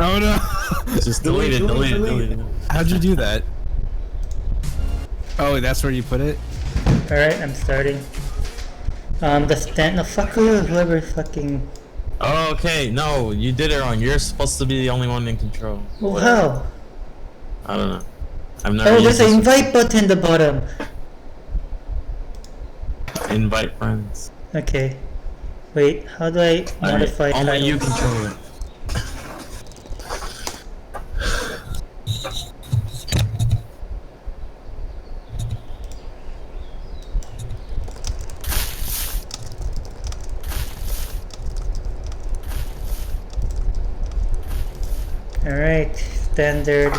Oh no! Just delete it. How'd you do that? Oh, that's where you put it? Alright, I'm starting. The stand. No, fuck whoever fucking. Oh, okay. No, you did it wrong. You're supposed to be the only one in control. Oh, how? I don't know. I've never Oh, used there's an this invite button at the bottom. Invite friends. Okay. Wait, how do I modify only titles? you control it. Alright, standard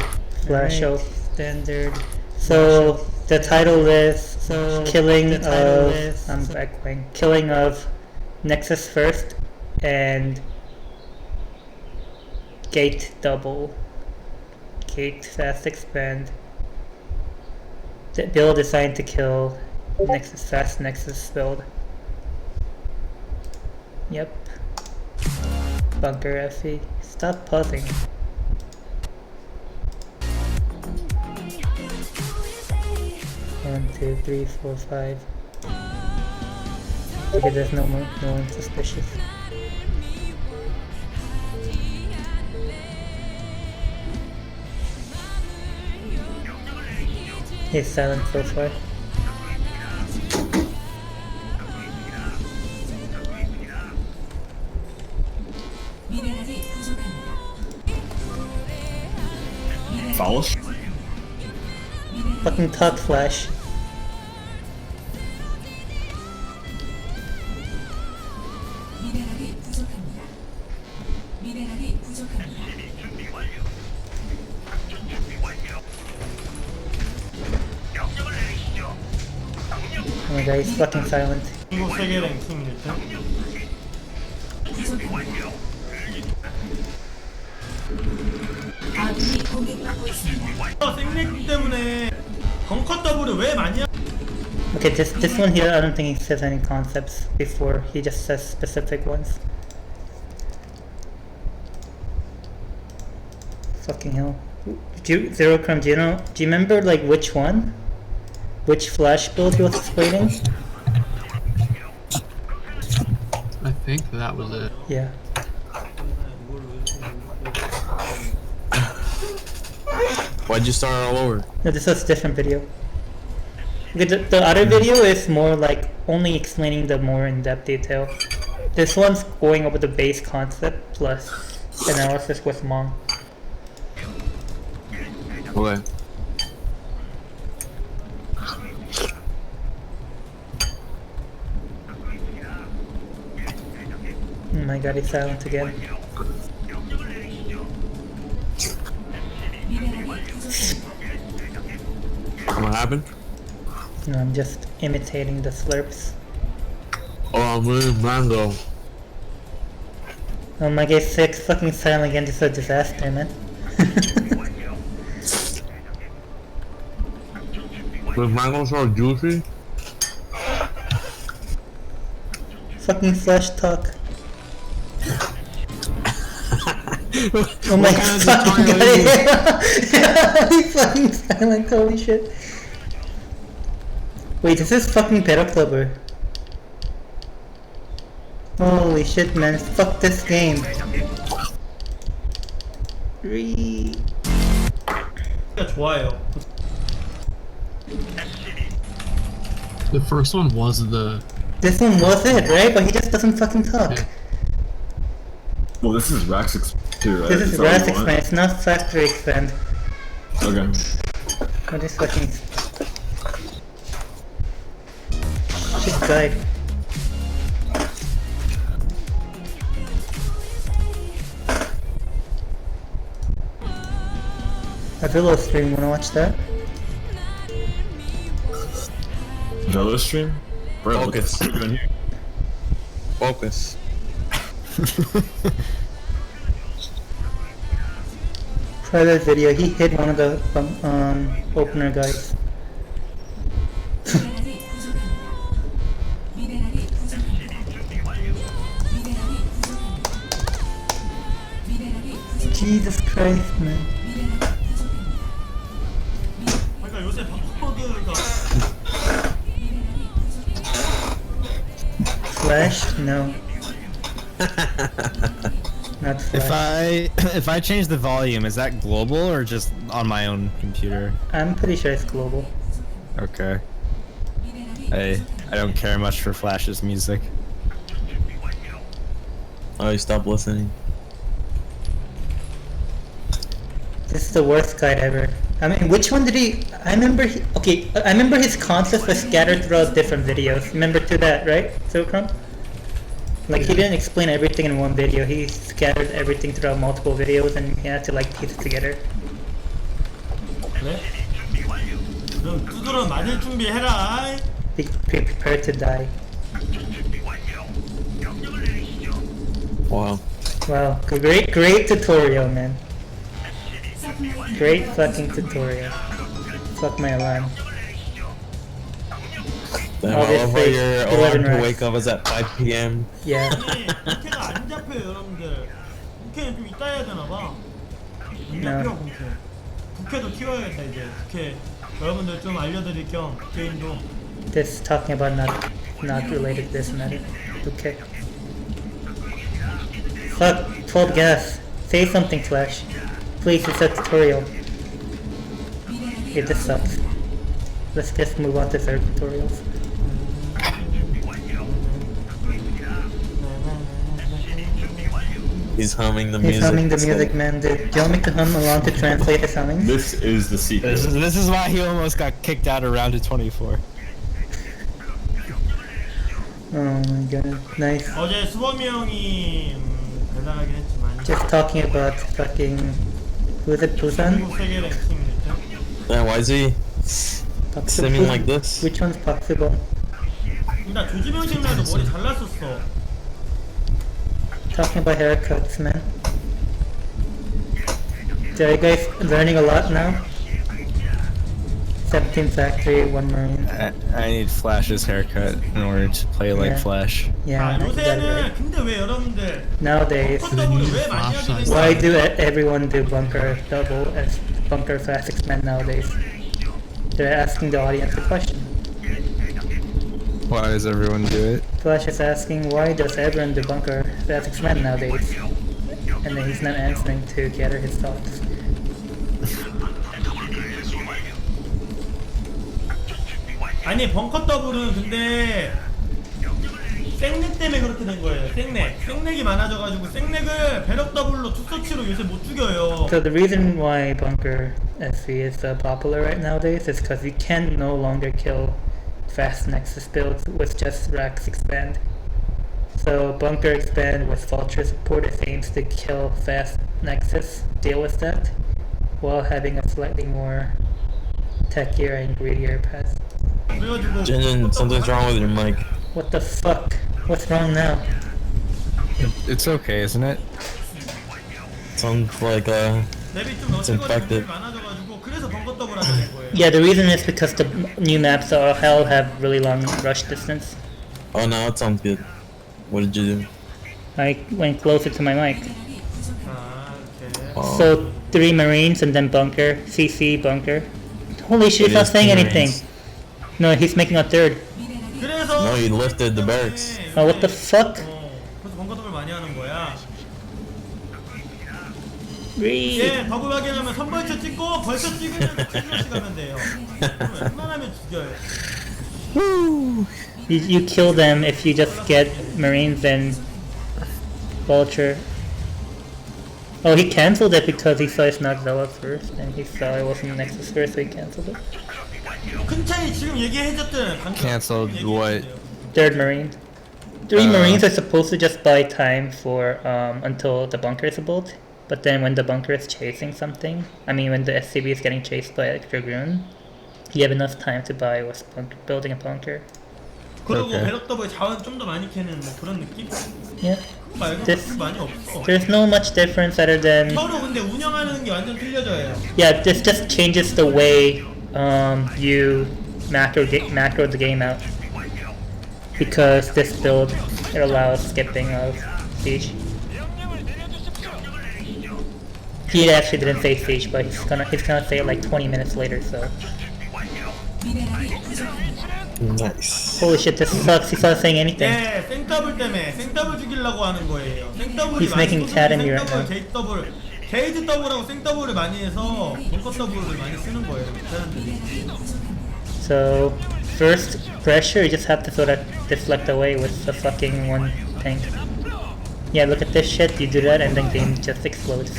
flash out. Standard. So the title is killing of Nexus First and Gate Double. Gate Fast Expand. The build designed to kill Nexus Fast Nexus build. Yep. Bunker FE. Stop pausing. One, two, three, four, 5. Okay, there's no one suspicious. He's silent so far. Foul? Fucking talk flash. Oh my god, he's fucking silent. 한국 세계 랭킹 1등? 생렉 때문에 벙커 더블을 왜 많이 Okay, this one here, I don't think he says any concepts before. He just says specific ones. Fucking hell. Zero Crumb, do you remember like which one? Which flash build he was explaining? I think that was it. Yeah. Why'd you start all over? No, this was a different video. The other video is more like only explaining the more in-depth detail. This one's going over the base concept plus analysis with Mom. Okay. Oh my god, he's silent again. What happened? No, I'm just imitating the slurps. Oh, I'm really mango. Oh my god, 6 fucking silent again, this is a disaster, man. Was mango so juicy? Fucking flash talk. Oh my fucking god, he's fucking silent, holy shit. Wait, this is fucking Pedal Clubber. Holy shit, man, fuck this game. 좋아요. The first one was the... This one was it, right? But he just doesn't fucking talk. Yeah. Well, this is Rax too, right? This is Rax Expand, it's not Factory Expand. Okay. What is fucking... Just died. A Villa stream, wanna watch that? Velo stream? Bro, what the Focus. fuck are you doing here? Focus. Try that video, he hit one of the opener guys. Jesus Christ, man. 그러니까 요새 방코드가 Flash? No. Not Flash. If I change the volume, is that global or just on my own computer? I'm pretty sure it's global. Okay. I don't care much for Flash's music. Oh, you stopped listening. This is the worst guide ever. I mean, which one did he? I remember. I remember his concept was scattered throughout different videos. Remember to that, right, Silkrum? Like he didn't explain everything in one video. He scattered everything throughout multiple videos, and he had to like piece it together. 그래? 그럼 두드러 맞을 준비해라. Be prepared to die. Wow. Wow, great tutorial, man. Great fucking tutorial. Fuck my alarm. Damn, I love how Obviously, your 11 alarm to racks. wake up is at 5 p.m. Yeah. 아니 부캐가 안 잡혀요 여러분들. 부캐는 좀 이따 해야 되나봐. 안 네. 잡혀 부캐. 부캐도 키워야겠다 이제. 부캐 여러분들 좀 알려드릴 겸 게임도. This talking about not related to this matter. Okay. Fuck, 12 gas. Say something, Flash. Please, it's a tutorial. Okay, this sucks. Let's just move on to third tutorials. He's humming the He's music. humming the It's music, like- man. Do you want me to hum along to translate his humming? This is the secret. This is why he almost got kicked out of round of 24. Oh my god, nice. 어제 수범이 형이 대단하긴 했지만 Just talking about fucking... Who's it, Busan? 중국 세계 랭킹 1등. Damn, why is he swimming like this? Which one's possible? 나 조지명 씨라도 머리 잘랐었어. Talking about haircuts, man. So are you guys learning a lot now? 17 Factory, 1 Marine. I need Flash's haircut in order to play like Yeah. Flash. Yeah, 아 I got it 요새는 right. 근데 왜 여러분들 Nowadays, 컷더블을 왜 많이 하게 된 why 거야? do everyone do bunker double as bunker fast expand nowadays? They're asking the audience a question. Why does everyone do it? Flash is asking, why does everyone do bunker fast expand nowadays? And then he's not answering to gather his thoughts. 아니 벙커 더블은 근데 생렉 때문에 그렇게 된 거예요. 생렉이 많아져가지고 생렉을 배럭 더블로 투서치로 요새 못 죽여요. So the reason why bunker SC is so popular right nowadays is because you can no longer kill fast Nexus builds with just Rax expand. So bunker expand with vulture support it aims to kill fast Nexus, deal with that, while having a slightly more techier and greedier path. 그래가지고 Jinjin, something's wrong with your mic. What the fuck? What's wrong now? It's okay, isn't it? Sounds like 맵이 좀 infected. 많아져가지고 그래서 벙커 더블 하게 된 거예요. Yeah, the reason is because the new maps all hell have really long rush distance. Oh, now it sounds good. What did you do? I went closer to my mic. 아, 오케이. Oh. So 3 Marines and then bunker, CC bunker. Holy shit, he's It not is saying two anything. Marines. No, he's making a third. 그래서 No, you lifted the barracks. Oh, what the fuck? 그래서 벙커 더블 많이 하는 거야. Read. 예, 더블 확인하면 선벌처 찍고 벌처 찍으면 킬러시 가면 돼요. 그러면 웬만하면 죽여요. You kill them if you just get Marines and Vulture. Oh, he cancelled it because he saw it's not Zella first, and he saw it wasn't Nexus first, so he cancelled it. 큰 차이 지금 얘기해줬잖아요. 방금. Cancelled what? Third Marine. 3 Marines are supposed to just buy time for until the bunker is built, but then when the bunker is chasing something, I mean when the SCB is getting chased by a Dragoon, you have enough time to buy what's building a bunker. 그리고 오케이. 배럭 더블 자원 좀 더 많이 캐는 뭐 그런 느낌? Yeah. 그거 말고 This- 그렇게 많이 없어. There's no much difference other than 서로 근데 운영하는 게 완전 틀려져요. yeah, this just changes the way you macro the game out. Because this build it allows skipping of siege. He actually didn't say siege, but he's gonna say it like 20 minutes later. So Nice. holy shit, this sucks. He's not saying anything. 예, 생더블 때문에 생더블 죽이려고 하는 거예요. 생더블이 He's making academy right now. 게이트 더블, 게이트 더블하고 생더블을 많이 해서 벙커 더블을 많이 쓰는 거예요. 사람들이. So first pressure, you just have to sort of deflect away with the fucking one tank. Yeah, look at this shit. You do that, and then game just explodes.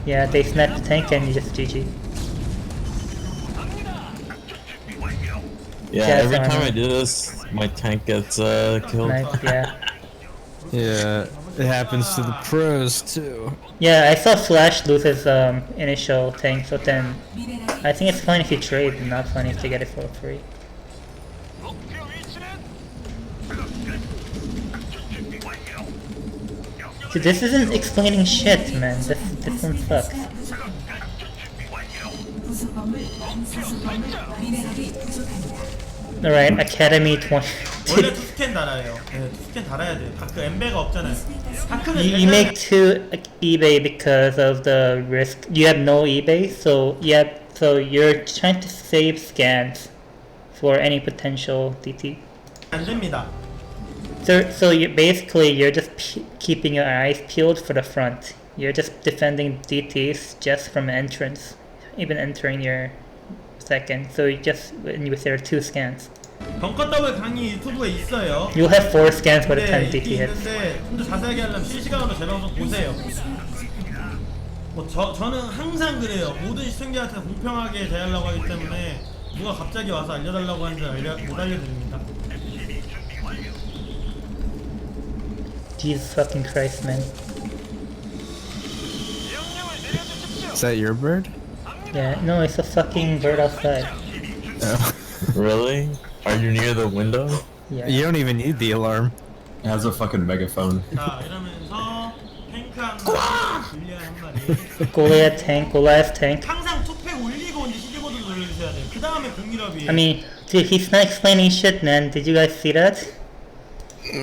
Yeah, they snap the tank, and you just GG. Yeah, Yeah, every time Armory. I do this, my tank gets killed. Nice, yeah. Yeah, it happens to the pros too. Yeah, I saw Flash lose his initial tank, so then I think it's fine if you trade, and not fine if you get it for free. Dude, this isn't explaining shit, man. This one sucks. Alright, Academy 20. 원래 투스캔 달아요. 네, 투스캔 달아야 돼요. 다크 엠베가 없잖아요. 다크는 You make two eBay because of the risk. You have no eBay, so so you're trying to save scans for any potential DT. 안 됩니다. So you're just keeping your eyes peeled for the front. You're just defending DTs just from entrance, even entering your second. So with your 2 scans. 벙커 더블 강의 유튜브에 있어요. You'll have 4 scans by the time 네, DT hits. 있는데 좀 더 자세하게 하려면 실시간으로 제 방송 보세요. 저는 항상 그래요. 모든 시청자한테 공평하게 대하려고 하기 때문에 누가 갑자기 와서 알려달라고 하는지 못 알려드립니다. Jesus fucking Christ, man. Is that your bird? Yeah, no, it's a fucking bird outside. Oh. Really? Are you near the window? Yeah. You don't even need the alarm. It has a fucking megaphone. 자, 이러면서 탱크 한 마리, 줄리아 한 마리. Goliath tank. 항상 투팩 올리고 이제 시즈보드 돌려주셔야 돼요. 그 다음에 공일업이에요. I mean, dude, he's not explaining shit, man. Did you guys see that? He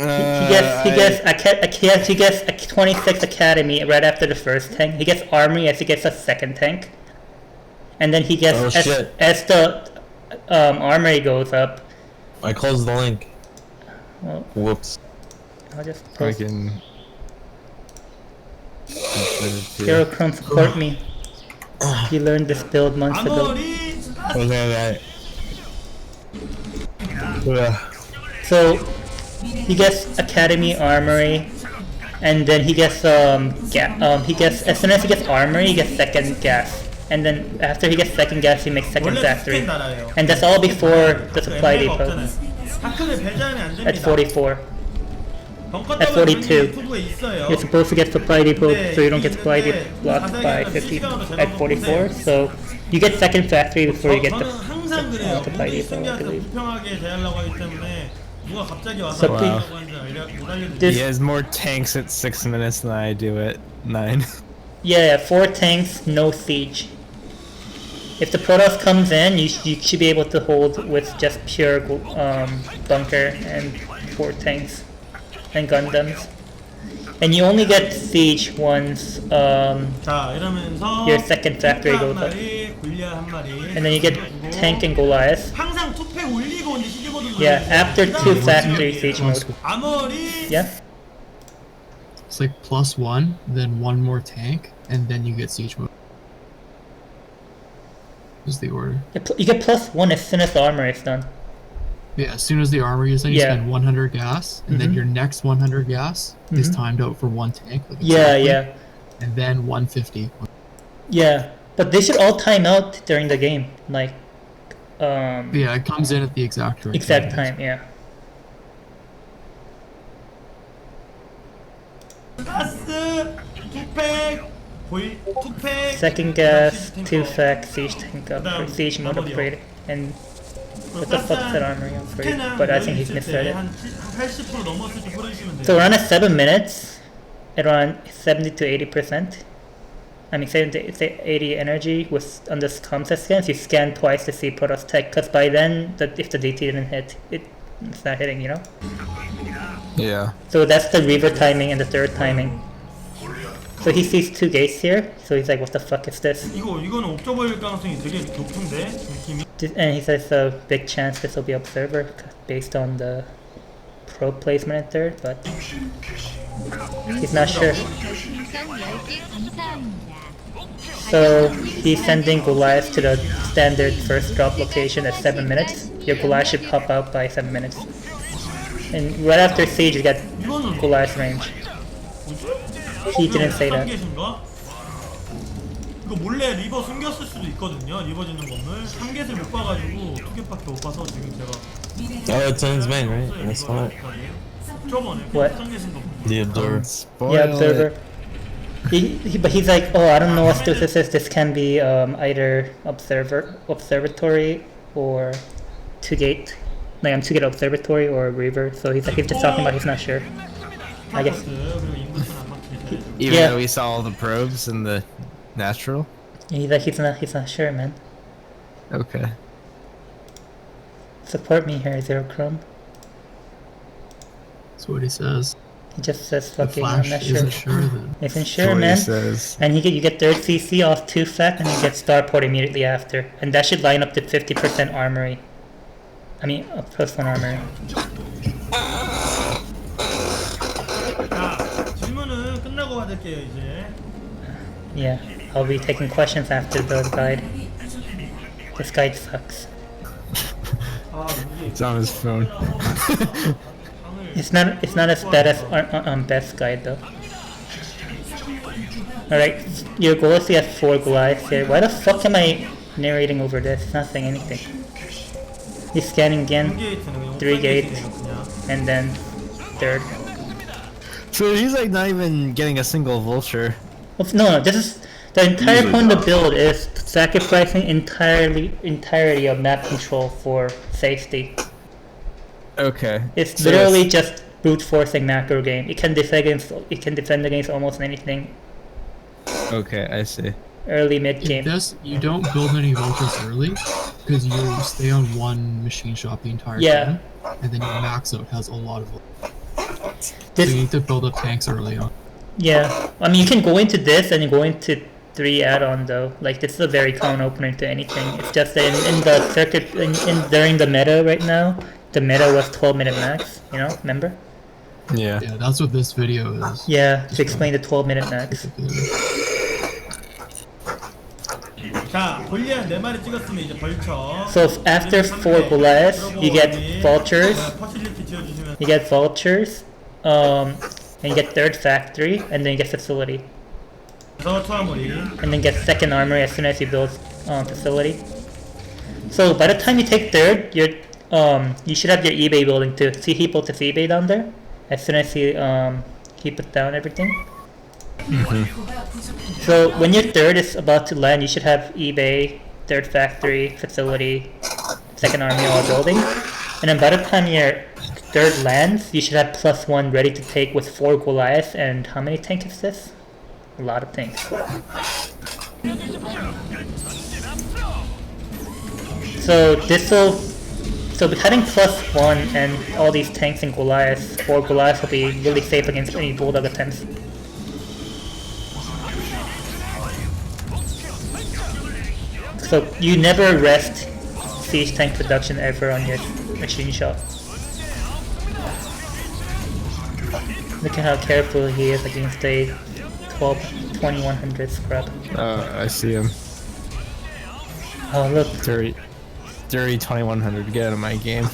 gets a 26 Academy right after the first tank. He gets Armory as he gets a second tank. And then he gets, Oh, shit. as the Armory goes up. I closed the link. Well, Whoops. I'll just I post. can. Hero Chrome, support me. He learned this build months ago. 아머리 Okay, right. So he gets Academy Armory, and then he gets as soon as he gets Armory, he gets second gas, and then after he gets second gas, he makes second 원래 factory, 투스캔 달아요. and that's all before the supply 엠베가 depot 없잖아요. 다크를 배제하면 안 됩니다. at 44. 벙커 at 더블 42. 강의 유튜브에 있어요. You're supposed to get supply depot, so you don't get supply depot blocked by 50 at 44. So you get second factory before you get 저는 the 항상 그래요. supply 모든 depot, I 시청자한테 believe. 공평하게 대하려고 하기 때문에 누가 갑자기 와서 So 뭐라고 하는지 못 알려드립니다. This- He has more tanks at 6 minutes than I do at 9. Yeah, 4 tanks, no siege. If the Protoss comes in, you should be able to hold with just pure bunker and 4 tanks and Gundams. And you only get siege once 자, 이러면서 your second factory 탱크 한 goes up. 마리, 골리아 한 마리. And then you get tank and Goliath. 항상 투팩 올리고 이제 시즈보드 Yeah, after 돌려주세요. 2 그다음에 factory 공일업이에요. siege mode. 아머리 Yeah? It's like +1, then 1 more tank, and then you get siege mode. Is the order. You get +1 as soon as the armor is done. Yeah, as soon as the armor is done, you Yeah. spend 100 gas, and then Mhm. your next 100 gas is Mhm. timed out for 1 tank. Like Yeah, exactly, yeah. And then 150. Yeah. But they should all time out during the game. Like, Yeah, it comes in at the exact right exact time, yeah. 가스, 투팩, 투팩. Second gas, 2 fac, siege tank upgrade, siege mode upgrade, and what the fuck's that armory upgrade? But I think he's misread it. 한 80% 넘었을 때 뿌려주시면 돼요. So around 7 minutes, at around 70 to 80%. I mean, 70 to 80 energy with on the comset scans, you scan twice to see Protoss tech, because by then, if the DT didn't hit, it's not hitting, you know? Yeah. So that's the reaver timing and the third timing. So he sees 2 gates here. So he's like, what the fuck is this? 이거는 옵저버일 가능성이 되게 높은데 느낌이. And he says a big chance this will be observer based on the probe placement in third, but he's not sure. So he's sending Goliath to the standard first drop location at 7 minutes. Your Goliath should pop out by 7 minutes. And right after siege you get Goliath range. He didn't say that. 이거 몰래 리버 숨겼을 수도 있거든요. 리버 짓는 건물 3개를 못 봐가지고 2개밖에 못 봐서 지금 제가 Oh, it's in his main, right? That's not 저번에 What? 3개 쓴 거. the observer. Yeah, observer. But he's like, oh, I don't know what this is. This can be either observatory or 2 gate. Like I'm 2 gate observatory or river. So he's like, he's just talking about he's not sure. I guess. 그리고 인구수 안 막히게. Even Yeah. though we saw all the probes in the natural? He's like, he's not sure, man. Okay. Support me here, Zero Chrome. That's what he says. He just says, The fucking, I'm Flash not sure. isn't sure then. Isn't That's sure, what he man. says. And you get third CC off 2 FAC and you get starport immediately after. And that should line up to 50% armory. I mean, +1 armory. 자, 질문은 끝나고 받을게요 이제. Yeah, I'll be taking questions after the guide. This guide sucks. 아 이게 It's on his phone. It's not as bad as best guide though. Alright, your Goliath has 4 Goliaths here. Why the fuck am I narrating over this? It's not saying anything. He's scanning again, 3게이트는 3 gates, 그냥. and then third. So he's like not even getting a single vulture. Well, no, this is the entire point of the build is sacrificing entirety of map control for safety. Okay. It's So literally just brute forcing macro game. It can defend against almost anything. Okay, I see. Early mid In game. this, you don't build any vultures early, because you stay on one machine shop the entire Yeah. time, and then your max out has a lot of vultures. So This, you need to build up tanks early on. yeah, I mean you can go into this and go into 3 add-on though. Like this is a very common opener to anything. It's just that in the circuit during the meta right now, the meta was 12-minute max. You know, remember? Yeah. Yeah, that's what this video is. Yeah, to explain the 12-minute max. 자, 골리앗 4마리 찍었으면 이제 벌쳐. So after 4 Goliaths, you get vultures. 퍼실리티 지어주시면. You get vultures, and you get third factory, and then you get facility, 그래서 투하물이. and then get second armory as soon as you build facility. So by the time you take third, you should have your eBay building too. See, he built his eBay down there. As soon as he put down everything. So when your third is about to land, you should have eBay, third factory, facility, second army all building. And then by the time your third lands, you should have +1 ready to take with 4 Goliaths and how many tanks is this? A lot of tanks. So this will, so having +1 and all these tanks and Goliaths, 4 Goliaths will be really safe against any Bulldog attempts. So you never rest siege tank production ever on your machine shop. Look at how careful he is against a 2100 scrub. I see him. Oh look, Dirty 2100. Get out of my game.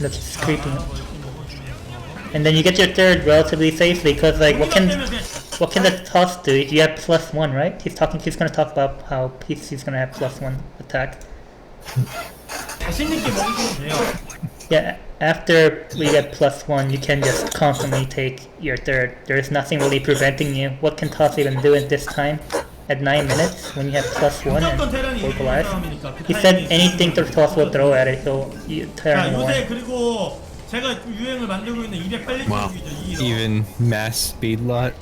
look, he's creeping up. And then you get your third relatively safely, because like what can the toss do? You have +1, right? He's gonna talk about how he's gonna have +1 attack. 자신있게 먹으면 돼요. Yeah, after we get +1, you can just constantly take your third. There's nothing really preventing you. What can toss even do at this time? At 9 minutes, when you have +1 무조건 and 테란이 4 이기는 Goliath? 싸움이니까. 그 He said 타이밍에. anything the toss will throw at it, he'll 자, turn 요새 one. 그리고 제가 유행을 만들고 있는 200 Wow. 빨리쪽이죠. Even mass speed lot.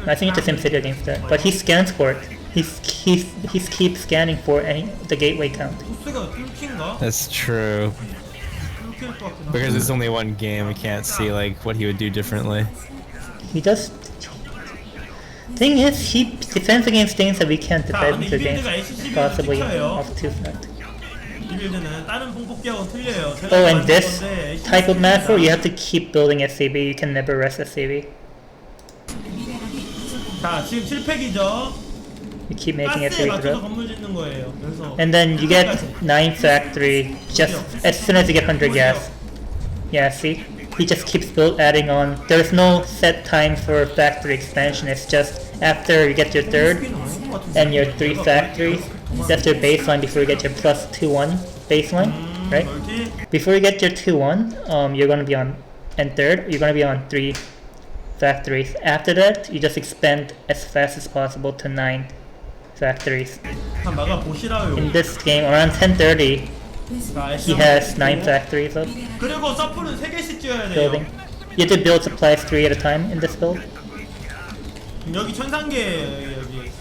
I think it's a SimCity against that, but he scans for it. He keeps scanning for the gateway count. 보스가 뚫긴가? That's true. 뚫길 것 같긴 Because 하고. it's only one game, we can't see like what he would do differently. He does. Thing is, he defends against things that we can't 자, defend 근데 이 against. 빌드가 ACC Possibly 빌드 찍혀요. off two front. 이 빌드는 다른 뽕뽑기하고는 틀려요. 제가 Oh, and 만든 this 건데 ACC type of macro, you 입니다. have to keep building SCB. You can never rest SCB. 자, 지금 7팩이죠. You keep making 가스에 SCB 맞춰서 grow. 건물 짓는 거예요. 그래서 And then you get 9 factory just as soon as you get 100 gas. Yeah, see? He just keeps adding on. There's no set time for factory expansion. It's just after you get your third and your 3 factories, that's your baseline before you get your plus 2-1 baseline, right? 멀티. Before you get your 2-1, you're gonna be on, and third, you're gonna be on 3 factories. After that, you just expand as fast as possible to 9 factories. 한 막아 보시라요. In this game, around 10:30, he has 9 factories up 그리고 서플은 3개씩 지어야 돼요. building. You have to build supplies 3 at a time in this build. 여기 천상계예요. 여기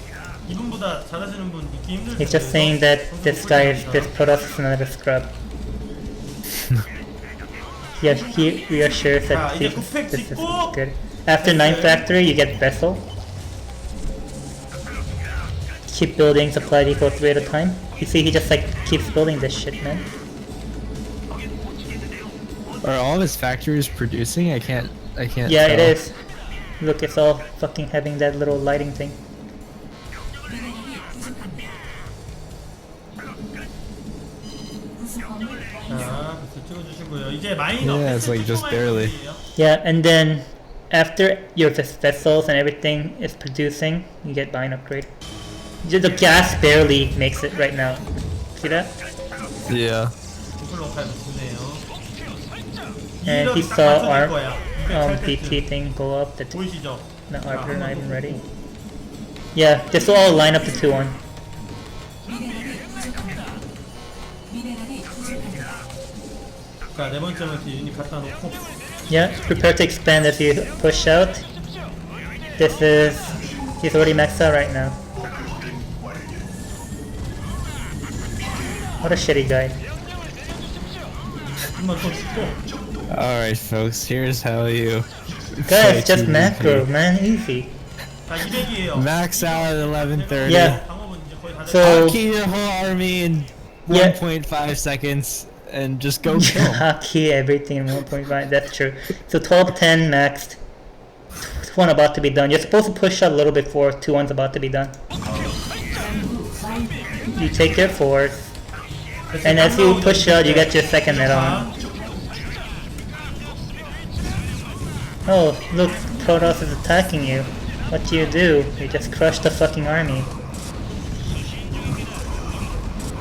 이분보다 잘하시는 분 있기 힘들 He's just saying that this guy is, this Protoss is another scrub. Yeah, he reassures that 이제 구팩 this is 짓고 good. After 9 factory, you get vessel. Keep building supply depot 3 at a time. You see, he just like keeps building this shit, man. Are all of his factories producing? I can't Yeah, tell. it is. Look, it's all fucking having that little lighting thing. 자, 그래서 찍어주시고요. 이제 마이너 Yeah, it's like just barely. Yeah, and then after your vessels and everything is producing, you get mine upgrade. The gas barely makes it right now. See that? Yeah. 디플로카에 붙이네요. And he saw our DP thing go up. The 보이시죠? arbiter not even ready. Yeah, this will all line up to 2-1. 자, 네 번째 멀티 유닛 갖다 놓고 Yeah, prepare to expand as you push out. This is... he's already maxed out right now. What a shitty guy. 한번 더 짓고 Alright, folks, here's how you Guys, play just TvP. macro, man, easy. 자, 200이에요. Max out at 11:30. Yeah. 방법은 이제 거의 다 So, Key your whole army in Yeah. 1.5 seconds and just go kill 'em. hockey, everything in 1.5, that's true. So 12-10 maxed. 1 about to be done. You're supposed to push out a little bit before 2-1's about to be done. You take your 4th, and as you push out, you get your second net on. Oh, look, Protoss is attacking you. What do? You just crush the fucking army.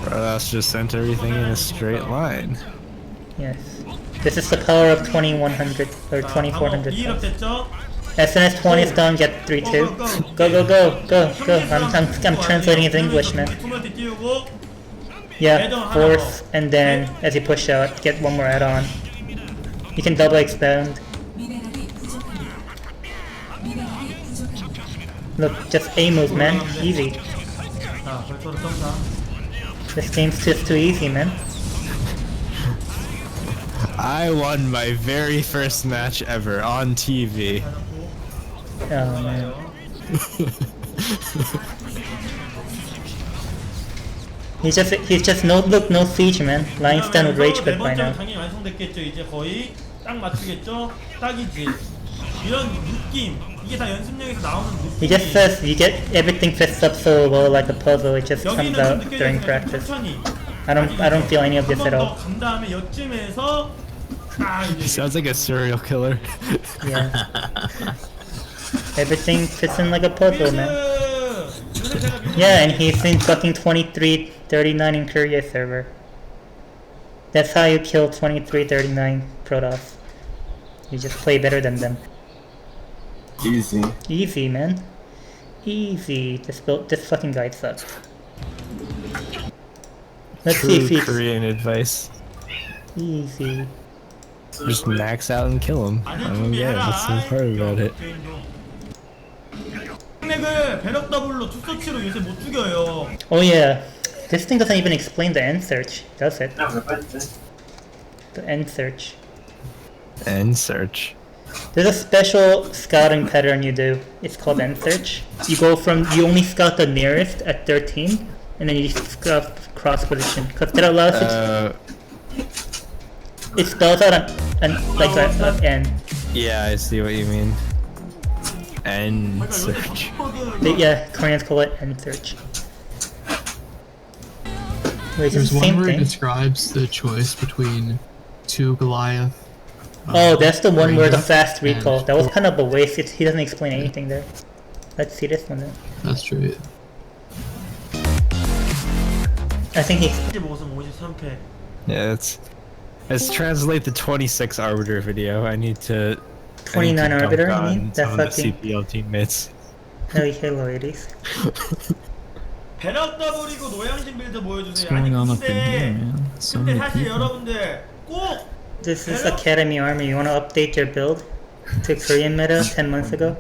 That's just sent everything in a straight line. Yes. This is the power of 2100 or 2400. 2일업 됐죠? As soon as 20 is done, get 3-2. Go, go, go, go, go. I'm translating into English, man. 투멀티 띄우고 Yeah, 4th, and then as you push out, get 1 more add-on. You can double expand. Look, just A move, man. Easy. 자, 벌초로 점사. This game's just too easy, man. I won my very first match ever on TV. Oh, man. He's just no siege, man. Lion's done with rage quit by now. 당연히 완성됐겠죠. 이제 거의 딱 맞추겠죠. 딱이지. 이런 느낌. 이게 다 연습량에서 나오는 느낌. He just says you get everything fits up so well like a puzzle. It just 여기는 comes 좀 out during 느껴져요. practice. 천천히. I don't feel any of this at all. 간 다음에 여쯤에서 딱 He 이제 sounds like a serial killer. Yeah. Everything fits in like a puzzle, man. Yeah, and he's in fucking 2339 in Korea server. That's how you kill 2339 Protoss. You just play better than them. Easy. Easy, man. Easy. This fucking guy sucks. Let's see if True he's Korean advice. easy. Just max out and kill him. I don't get it. What's so hard about it? 을 배럭 더블로 투서치로 요새 못 죽여요. Oh yeah. This thing doesn't even explain the end search, does it? The end search. And search. There's a special scouting pattern you do. It's called end search. You only scout the nearest at 13, and then you scout cross position. Because that allows it spells out an N. Yeah, I see what you mean. And search. Yeah, Koreans call it end search. Wait, it's There's the one same where it thing. describes the choice between 2 Goliath. Oh, that's the one where the Ranger fast recall. and That was 4. kind of a waste. He doesn't explain anything there. Let's see this one then. That's true. I think he. 55승 53패. Yeah, let's translate the 26 Arbiter video. I need to 29 Arbiter, you mean? Some That's of the fucking. CPL teammates. Hello, ladies. 배럭 더블이고 노양심 빌드 보여주세요. What's going on up in 근데 here, man? So 근데 many 사실 people. 여러분들 꼭 This is Academy Armory. You want to update your build to Korean meta 10 months ago?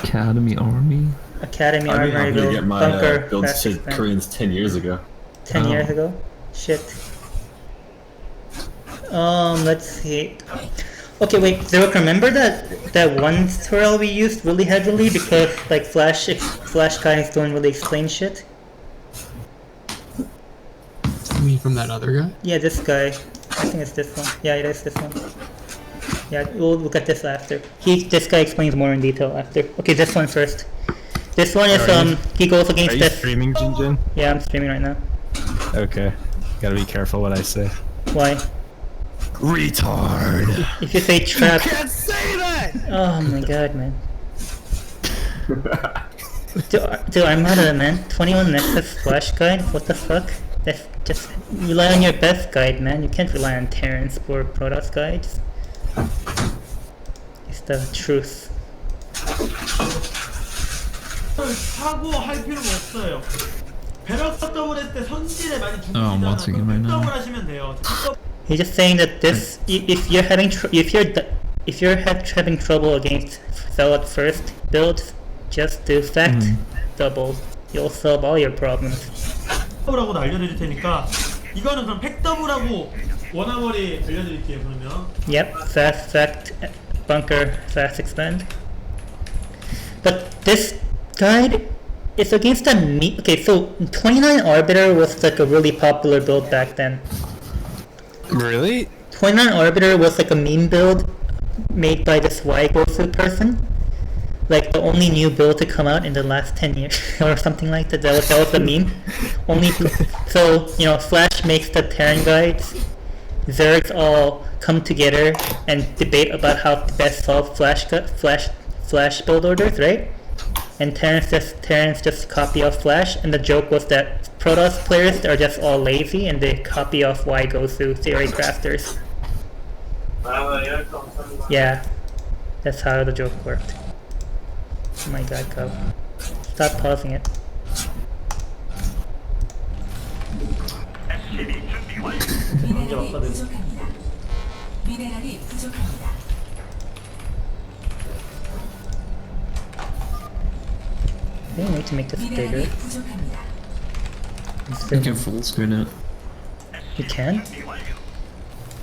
Academy Army? Academy I'd be Armory happy to build. get my Bunker. builds fast to expand. Koreans 10 years ago. 10 Oh. years ago? Shit. Let's see. Okay, wait, Zerok, remember that one tutorial we used really heavily because like Flash guys don't really explain shit? You mean from that other guy? Yeah, this guy. I think it's this one. Yeah, it is this one. Yeah, we'll look at this after. This guy explains more in detail after. Okay, this one first. This one is he goes Are against you this. streaming, Jinjin? Yeah, I'm streaming right now. Okay. Gotta be careful what I say. Why? Retard. If you say trap. Can't say that. Oh my god, man. Dude, I'm out of it, man. 21 Nexus Flash guide? What the fuck? That's just rely on your best guide, man. You can't rely on Terrence for Protoss guides. It's the truth. 사고 할 필요가 없어요. 배럭 더블 했을 때 선질에 많이 Oh, I'm 죽으시잖아. watching it right 그럼 now. 더블 ha시면 돼요. He's just saying that this, if you're having having trouble against Zealot first build, just do fact double. You'll solve all your problems. 더블하고도 알려드릴 테니까 이거는 그럼 팩 더블하고 원아머리 알려드릴게요. 그러면 Yep, fact bunker, fast expand. But this guide is against a okay, so 29 Arbiter was like a really popular build back then. Really? 29 Arbiter was like a meme build made by this Waigosu person. Like the only new build to come out in the last 10 years or something like that. That was the meme. So, you know, Flash makes the Terran guides. Zergs all come together and debate about how to best solve Flash build orders, right? And Terrans just copy off Flash, and the joke was that Protoss players are just all lazy and they copy off Waigosu theory crafters. Yeah, that's how the joke worked. Oh my god, Cub. Stop pausing it. 문제 없거든. 미네랄이 부족합니다. I think I need to make this bigger. 미네랄이 부족합니다. You can full screen it. You can?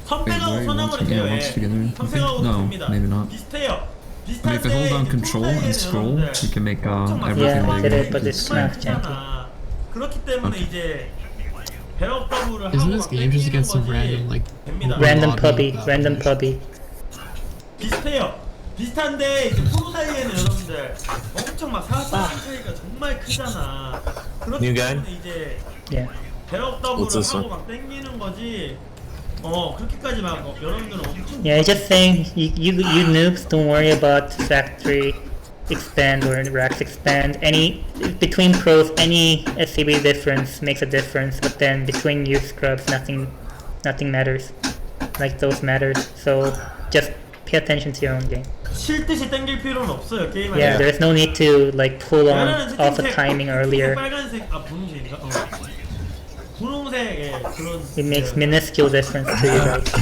선택하고 Wait, 선화물이 why 돼요. once together? 선택하고 No, 됩니다. maybe not. 비슷해요. I mean, if you hold down control and scroll, you can make everything Yeah, I did bigger. it, but it's kind of janky. 그렇기 때문에 이제 배럭 더블을 하고 Isn't this 막 game just 땡기는 against some 거지. random like 됩니다. Random lobby, puppy, random puppy. 비슷해요. 비슷한데 이제 프로 사이에는 여러분들 엄청 막 4점 차이가 정말 크잖아. 그렇기 New guy? 때문에 이제 Yeah. 배럭 What's 더블을 this 하고 one? 막 땡기는 거지. 그렇게까지 막 여러분들은 엄청 Yeah, it's just saying you noobs don't worry about factory expand or racks expand. Any between pros, any SCB difference makes a difference, but then between you scrubs, nothing matters. Like those matters. So just pay attention to your own game. 쉴 듯이 땡길 필요는 없어요 게임 Yeah, 안에서. there's no need to like pull on 얘는 off the 채팅색, timing earlier. 빨간색 분홍색인가? 분홍색의 그런 It makes minuscule difference to you guys.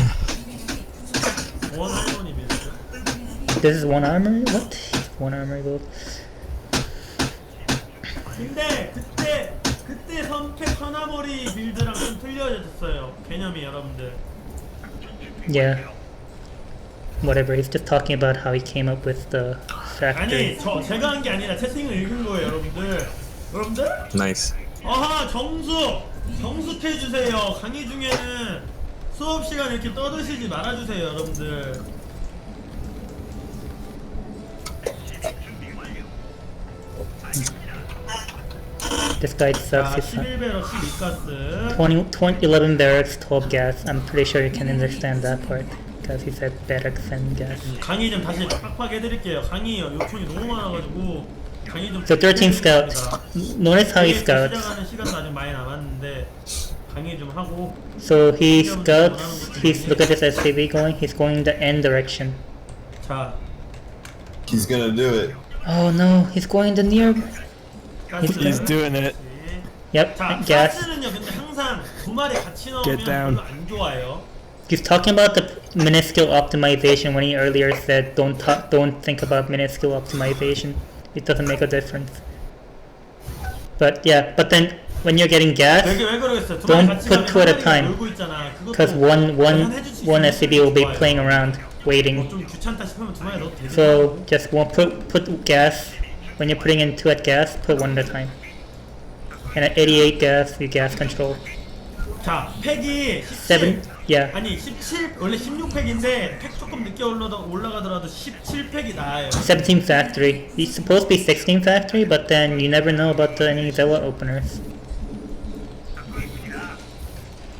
원 할머니 빌드. This is one armor? What? One armor build? 근데 그때 선택 하나머리 빌드랑 좀 틀려졌어요 개념이 여러분들. Yeah. whatever. He's just talking about how he came up with the factory. 아니 제가 한 게 아니라 채팅을 읽은 거예요 여러분들. 여러분들? Nice. 아하 정숙해주세요. 강의 중에는 수업 시간 이렇게 떠드시지 말아주세요 여러분들. This guy 자 sucks. He's 11배럭 12가스 11 barracks, 12 gas. I'm pretty sure you can understand that part because he said barracks and gas. 강의 좀 다시 빡빡 해드릴게요. 강의 요청이 너무 많아가지고 강의 좀 So 13 scouts. Notice how he scouts. 시작하는 시간도 아직 많이 남았는데 강의 좀 하고. So he scouts. He's look at this SCV going. He's going the N direction. 자 He's gonna do it. Oh no, he's going the near. He's doing it. Yep, 자 gas. 가스는요 근데 항상 두 마리 같이 넣으면 Get down. 별로 안 좋아요. He's talking about the minuscule optimization when he earlier said don't think about minuscule optimization. It doesn't make a difference. But yeah, but then when you're getting gas, 왜 그러겠어요? 두 don't 마리 같이 put 가면 two at a 한 마리가 time. 놀고 있잖아. 그것도 because 계산해줄 수 one 있으면 SCV will be 좋아요. playing around waiting. 좀 귀찮다 싶으면 두 마리 넣어도 되죠. So just put gas when you're putting in 2 at gas. Put 1 at a time. And at 88 gas, you gas control. 자 팩이 7, 17 yeah. 아니 17 원래 16팩인데 팩 조금 늦게 올라가더라도 17팩이 나아요. 17 factory. It's supposed to be 16 factory, but then you never know about any Zella openers.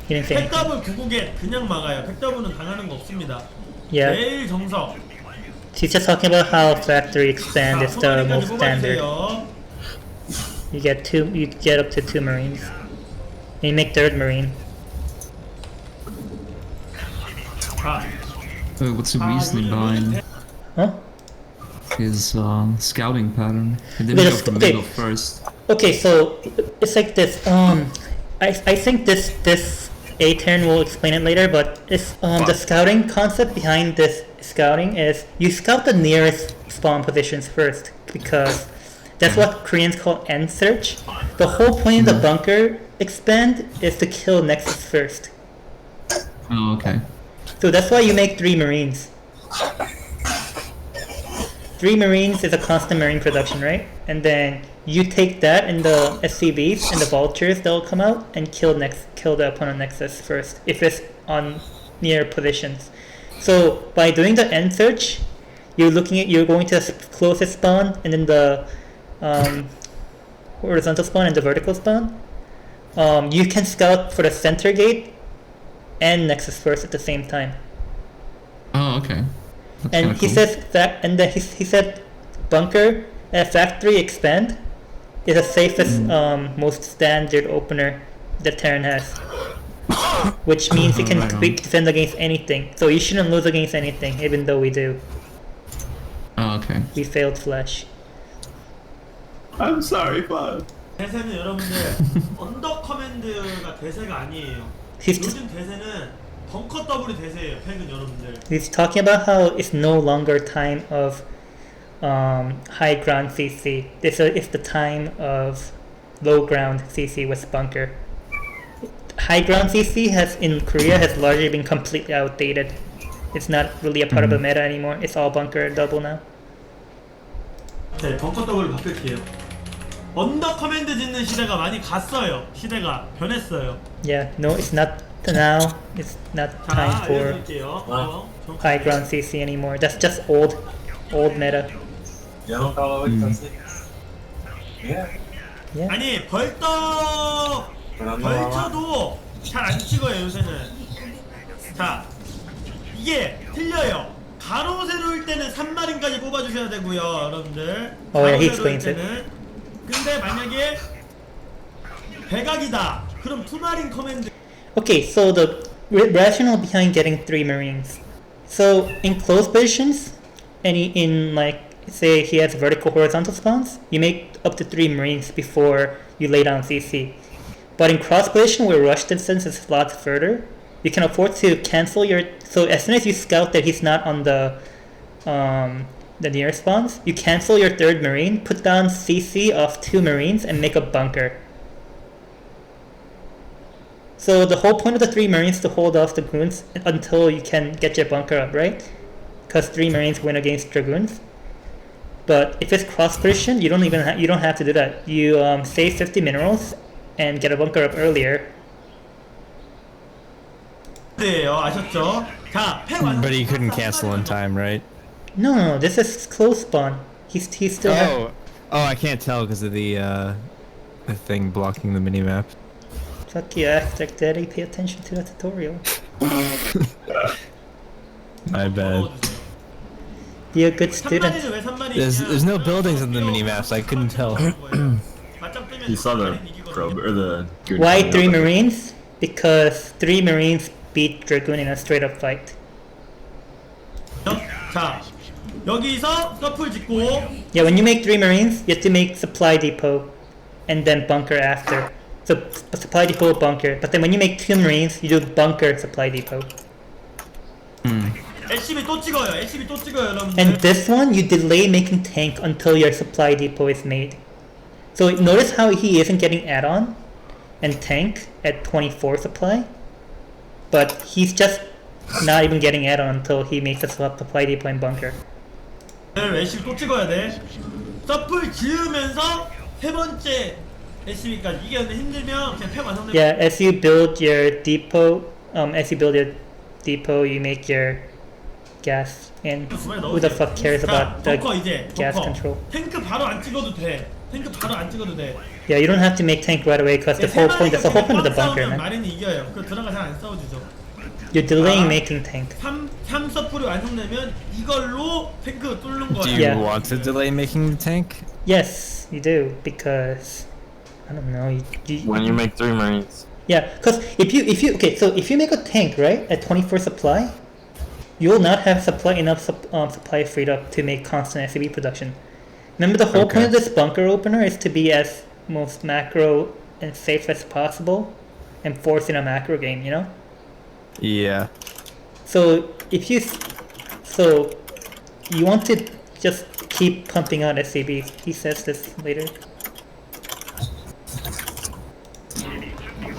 He didn't say anything. 팩더블 9국에 그냥 막아요. 팩더블은 당하는 거 없습니다. Yeah. 제일 정석. She's just talking about how factory expand 자 is the 소마리까지 most standard. 뽑아주세요. You get up to 2 marines. And you make 3rd marine. 자 So what's the reasoning behind Huh? his scouting pattern? He didn't Wait, go for okay. middle first. Okay, so it's like this. I think this A turn will explain it later, but it's the scouting concept behind this scouting is you scout the nearest spawn positions first because that's what Koreans call end search. The whole point of the bunker expand is to kill Nexus first. Oh, okay. So that's why you make 3 marines. 3 marines is a constant marine production, right? And then you take that and the SCVs and the vultures that will come out and kill the opponent Nexus first if it's on near positions. So by doing the end search, you're going to the closest spawn and then the horizontal spawn and the vertical spawn. You can scout for the center gate and Nexus first at the same time. Oh, okay. That's And kinda he cool. says that, and then he said bunker factory expand is the safest, most standard opener that Terran has, which means you can Right on. defend against anything. So you shouldn't lose against anything, even though we do. Oh, okay. We failed Flash. I'm sorry, Bob. 대세는 여러분들 언더 커맨드가 대세가 아니에요. He's 요즘 대세는 벙커 더블이 대세예요. 팩은 여러분들. he's talking about how it's no longer time of high ground CC. It's the time of low ground CC with bunker. High ground CC in Korea has largely been completely outdated. It's not really a part of the meta anymore. It's all bunker double now. 네, 벙커 더블 바꿀게요. 언더 커맨드 짓는 시대가 많이 갔어요. 시대가 변했어요. Yeah, no, it's not now. It's not 자, time for 알려드릴게요. high ground CC anymore. That's just old meta. Yeah. 아니 벌쳐도 잘 안 찍어요 요새는. 자 이게 틀려요. 가로 세로일 때는 3마린까지 뽑아주셔야 되고요 여러분들. Oh, yeah, he 가로 세로일 explains it. 때는. 근데 만약에 백악이다 그럼 2마린 커맨드. Okay, so the rationale behind getting 3 marines. So in close positions, in like say he has vertical horizontal spawns, you make up to 3 marines before you lay down CC. But in cross position where rush distance is a lot further, you can afford to cancel your. So as soon as you scout that he's not on the near spawns, you cancel your 3rd marine, put down CC of 2 marines, and make a bunker. So the whole point of the 3 marines is to hold off the goons until you can get your bunker up, right? because 3 Marines win against Dragoons. But if it's cross position, you don't have to do that. You save 50 minerals and get a bunker up earlier. 네요, 아셨죠? 자, 팩 완성. But he couldn't cancel in time, right? No, this is close spawn. He's still. Oh, I can't tell because of the thing blocking the minimap. Fuck you, act daddy. Pay attention to the tutorial. My bad. Be a good student. 왜 3마리냐? There's no buildings in the minimaps. I couldn't tell. He saw the probe or the. good Why coming 3 up. Marines? Because 3 Marines beat Dragoon in a straight up fight. 자, 여기서 서플 짓고 Yeah, when you make 3 Marines, you have to make supply depot and then bunker after. So supply depot, bunker. But then when you make 2 Marines, you do bunker, supply depot. LCB 또 찍어요. LCB 또 찍어요, 여러분들. And this one, you delay making tank until your supply depot is made. So notice how he isn't getting add-on and tank at 24 supply, but he's just not even getting add-on until he makes a supply depot and bunker. LCB 또 찍어야 돼. 서플 지으면서 세 번째 LCB까지. 이게 근데 힘들면 그냥 팩 완성되면. Yeah, as you build your depot, you make your gas in. Who the fuck cares about the 벙커 이제 gas 벙커. control? 탱크 바로 안 찍어도 돼. 탱크 바로 안 찍어도 돼. Yeah, you don't have to make tank right away because the whole point. That's the whole point of the bunker, man. 마린이 이겨요. 그 들어가 잘 안 싸워주죠. You're delaying making tank. 3 서플이 완성되면 이걸로 탱크 뚫는 Do 거야. you Yeah. want to delay making the tank? Yes, you do because I don't know. When you make 3 Marines. Yeah, because if you make a tank right at 24 supply, you will not have enough supply freed up to make constant SCB production. Remember, the whole point of this bunker opener is to be as most macro and safe as possible, and force in a macro game. You know. Yeah. So you want to just keep pumping out SCBs. He says this later.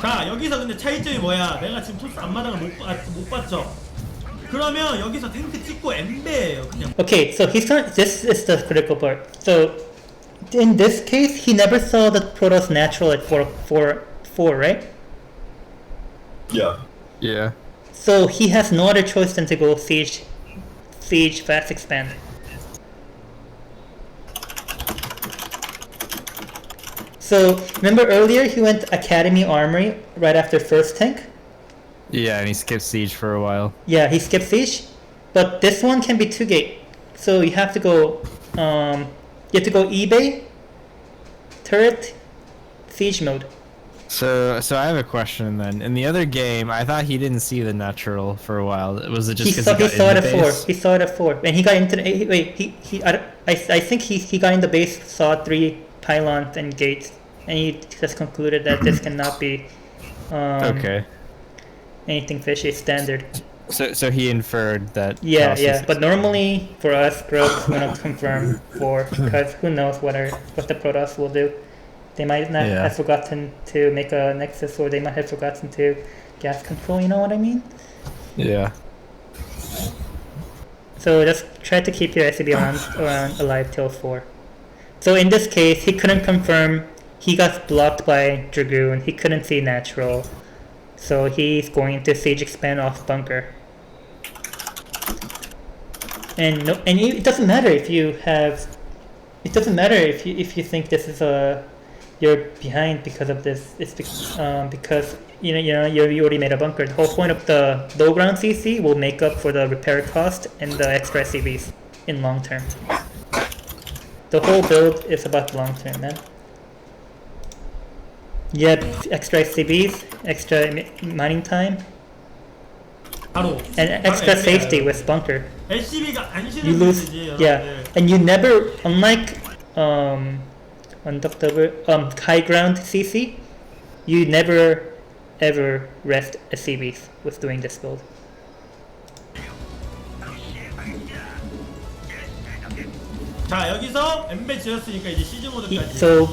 자, 여기서 근데 차이점이 뭐야? 내가 지금 토스 앞마당을 못 봤죠? 그러면 여기서 탱크 찍고 엠베예요, 그냥. Okay, so this is the critical part. So in this case, he never saw the Protoss natural at 4, right? Yeah. Yeah. So he has no other choice than to go siege, fast expand. So remember earlier he went Academy Armory right after first tank? Yeah, and he skipped siege for a while. Yeah, he skipped siege, but this one can be 2 gate. So you have to go eBay, turret, siege mode. So I have a question then. In the other game, I thought he didn't see the natural for a while. Was it just He because saw it in the at 4. base? He saw it at 4, and he got into the, I think he got in the base, saw 3 pylons and gates, and he just concluded that this cannot be Okay. anything fishy. It's standard. So he inferred that. Yeah, Colossus yeah. is- But normally for us, grubs will not confirm 4 because who knows what the Protoss will do. They might not Yeah. have forgotten to make a Nexus, or they might have forgotten to gas control. You know what I mean? Yeah. So just try to keep your SCB around alive till 4. So in this case, he couldn't confirm. He got blocked by Dragoon. He couldn't see natural. So he's going to siege expand off bunker. And it doesn't matter if you have. It doesn't matter if you think this is you're behind because of this. It's because you already made a bunker. The whole point of the low ground CC will make up for the repair cost and the extra CVs in long term. The whole build is about the long term, man. You have extra CVs, extra mining time, 바로. and extra safety with bunker. LCB가 안 You 쉬는 lose, 거지, yeah, 여러분들. and you never, unlike high ground CC, you never ever rest a CVs with doing this build. 자, 여기서 엠베 지었으니까 이제 시즈 모드까지. So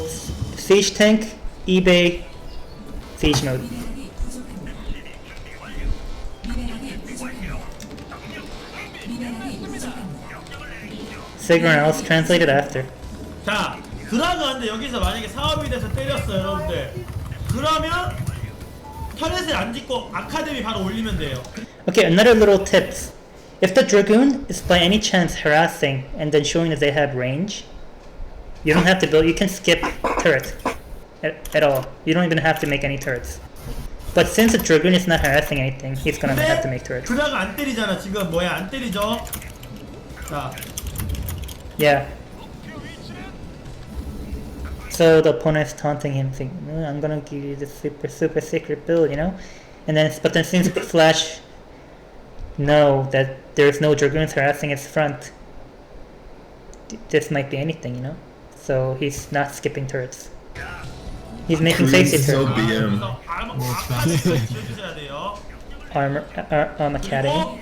siege tank, eBay, siege mode. figuring else translated after. 자, 드라가 근데 여기서 만약에 사업이 돼서 때렸어요, 여러분들. 그러면 터렛을 안 짓고 아카데미 바로 올리면 돼요. Okay, another little tips. If the Dragoon is by any chance harassing and then showing that they have range, you don't have to build, you can skip turrets at all. You don't even have to make any turrets. But since the Dragoon is not harassing anything, he's gonna have to make turrets. 드라가 안 때리잖아, 지금 뭐야, 안 때리죠? 자, Yeah. So the opponent's taunting him, saying, I'm gonna give you the super secret build, you know? And then, but then since Flash know that there's no Dragoons harassing his front, this might be anything, you know? So he's not skipping turrets. He's making safety So turrets. BM. 그래서 아카데미 지어주셔야 돼요. Academy. 그리고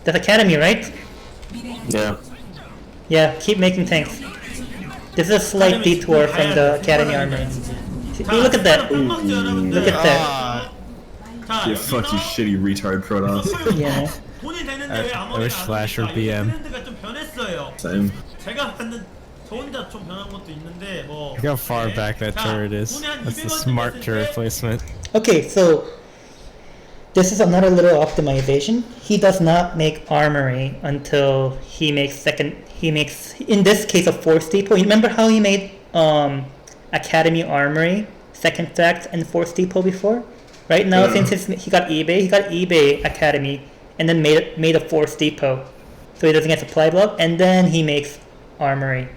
That's Academy, right? Yeah. Yeah, keep making tanks. This is a slight detour from the Academy Armory. See, look at that. Look at that. 자, Yeah, fuck you, shitty retard Protoss. Yeah. 돈이 되는데 왜 I wish 아무리가 Flash or 안 BM. 트렌드가 좀 변했어요. Same. 제가 봤는 저 혼자 좀 변한 것도 있는데 뭐. Look how far 네. back that 자, turret is. 돈이 한 That's the 200원 smart 됐을 turret 때 placement. Okay, so this is another little optimization. He does not make Armory until he makes in this case a Force Depot. You remember how he made Academy Armory, second fact, and Force Depot before? Right now, since he got eBay Academy, and then made a Force Depot, so he doesn't get supply block, and then he makes Armory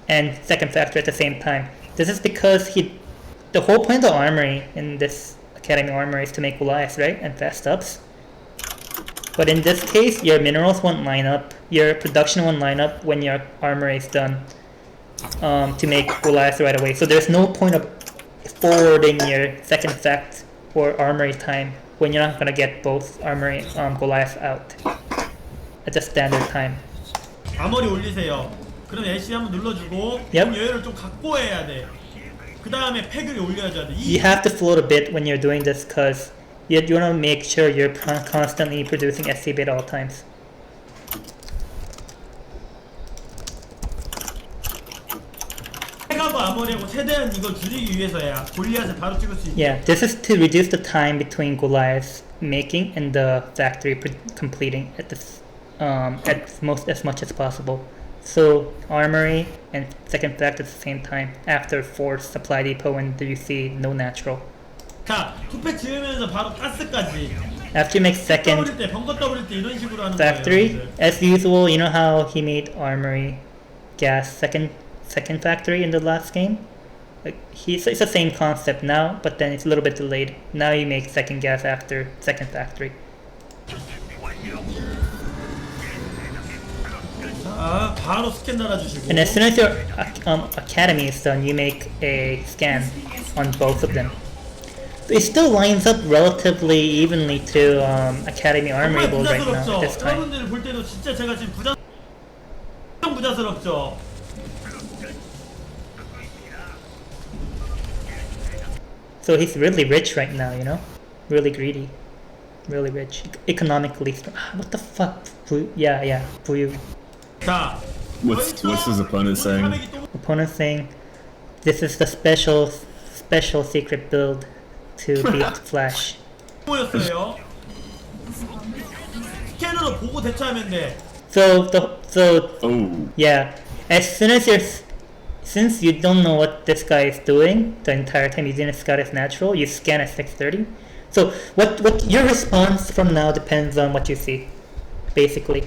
and second factory at the same time. This is because the whole point of the Armory in this Academy Armory is to make Goliaths, right? And fast ups. But in this case, your minerals won't line up, your production won't line up when your Armory is done to make Goliaths right away. So there's no point of forwarding your second fact or Armory time when you're not gonna get both Armory Goliaths out at the standard time. 아머리 올리세요. 그럼 LC 한번 눌러주고 Yep. 돈 여유를 좀 갖고 해야 돼. 그 다음에 팩을 올려줘야 돼. You have to float a bit when you're doing this because you want to make sure you're constantly producing SCB at all times. 팩하고 아머리하고 최대한 이거 줄이기 위해서야. 골리앗을 바로 찍을 수 있게. Yeah, this is to reduce the time between Goliath's making and the factory completing at as much as possible. So Armory and second fact at the same time after Force Supply Depot and you see no natural. 자, 투팩 지으면서 바로 가스까지. After you make second 더블일 때, 벙커 더블일 때 이런 식으로 하는 factory, 거예요. as usual, you know how he made Armory gas second factory in the last game? Like it's the same concept now, but then it's a little bit delayed. Now you make second gas after second factory. 자, 바로 스캔 달아주시고. And as soon as your academy is done, you make a scan on both of them. It still lines up relatively evenly to Academy Armory 정말 build right now 부자스럽죠. at this time. 여러분들 볼 때도 진짜 제가 지금 부자스럽죠. So he's really rich right now, you know? Really greedy. Really rich. Economically strong. What the fuck? Yeah. Buyu. 자, What's his opponent saying? Opponent saying, this is the special secret build to beat Flash. 뭐였어요? 스캔으로 보고 대처하면 돼. So Oh. yeah, since you don't know what this guy is doing the entire time, you didn't scout as natural, you scan at 630. So what your response from now depends on what you see, basically.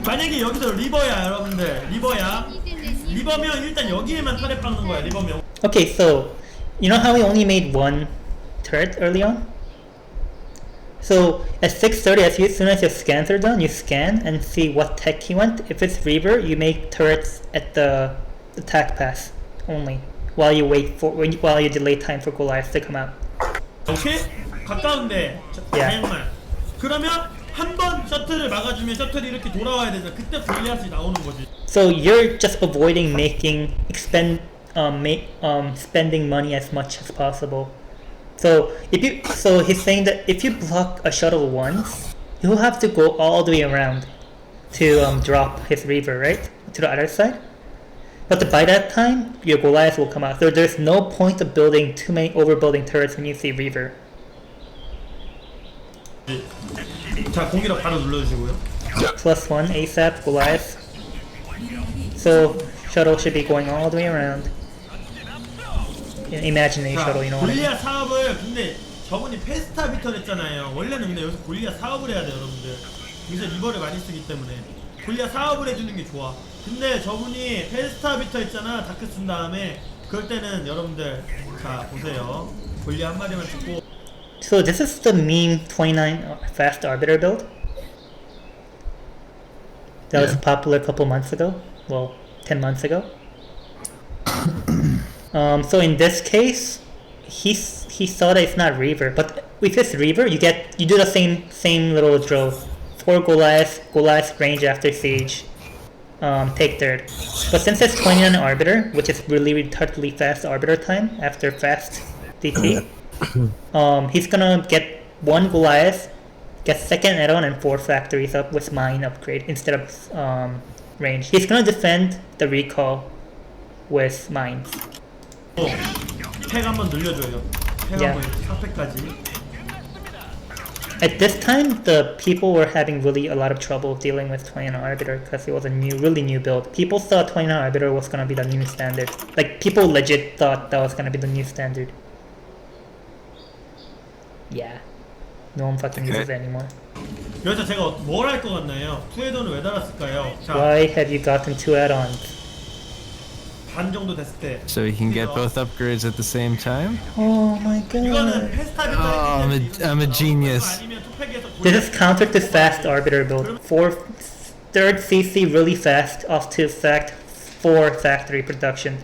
만약에 여기서 리버야, 여러분들. 리버면 일단 여기에만 터렛 박는 거야, 리버면. Okay, so you know how we only made one turret early on? So at 630, as soon as your scans are done, you scan and see what tech he went. If it's Reaver, you make turrets at the attack pass only, while you delay time for Goliath to come out. 오케이? 가까운데. Yeah. 다행만. 그러면 한 번 셔틀을 막아주면 셔틀이 이렇게 돌아와야 되잖아. 그때 골리앗이 나오는 거지. So you're just avoiding spending money as much as possible. So he's saying that if you block a shuttle once, he'll have to go all the way around to drop his Reaver, right? To the other side. But by that time, your Goliath will come out. So there's no point of building too many overbuilding turrets when you see Reaver. 자, 공기력 바로 눌러주시고요. +1 ASAP Goliath. So shuttle should be going all the way around. Imaginary 자, shuttle, you know what I mean? 골리앗 사업을 근데 저분이 페스타 비턴 했잖아요. 원래는 근데 여기서 골리앗 사업을 해야 돼요, 여러분들. 여기서 리버를 많이 쓰기 때문에 골리앗 사업을 해주는 게 좋아. 근데 저분이 페스타 비턴 했잖아. 다크 쓴 다음에 그럴 때는 여러분들 자 보세요. 골리앗 한 마리만 찍고. So this is the meme 29 fast arbiter build. That was popular a couple months ago. Well, 10 months ago. So in this case, he saw that it's not Reaver, but with this Reaver, you do the same little drill. 4 Goliath range after siege, take third. But since it's 29 arbiter, which is really retardedly fast arbiter time after fast DT, he's gonna get 1 Goliath, get 2nd add-on and 4 factories up with mine upgrade instead of range. He's gonna defend the recall with mines. 팩 한번 늘려줘요. 팩 Yeah. 한번 4팩까지. At this time, the people were having really a lot of trouble dealing with 29 Arbiter because it was a really new build. People thought 29 Arbiter was gonna be the new standard. Like, people legit thought that was gonna be the new standard. Yeah. No one fucking uses it anymore. 여기서 제가 뭘 할 것 같나요? 투헤드는 왜 달았을까요? 자, Why have you gotten 2 add-ons? 반 정도 됐을 때. So you can get both upgrades at the same time? Oh my 이거는 god. 페스타 I'm a genius. 아니면 투팩에서 This is counter to fast Arbiter build. 3rd CC really fast off to 4 factory production.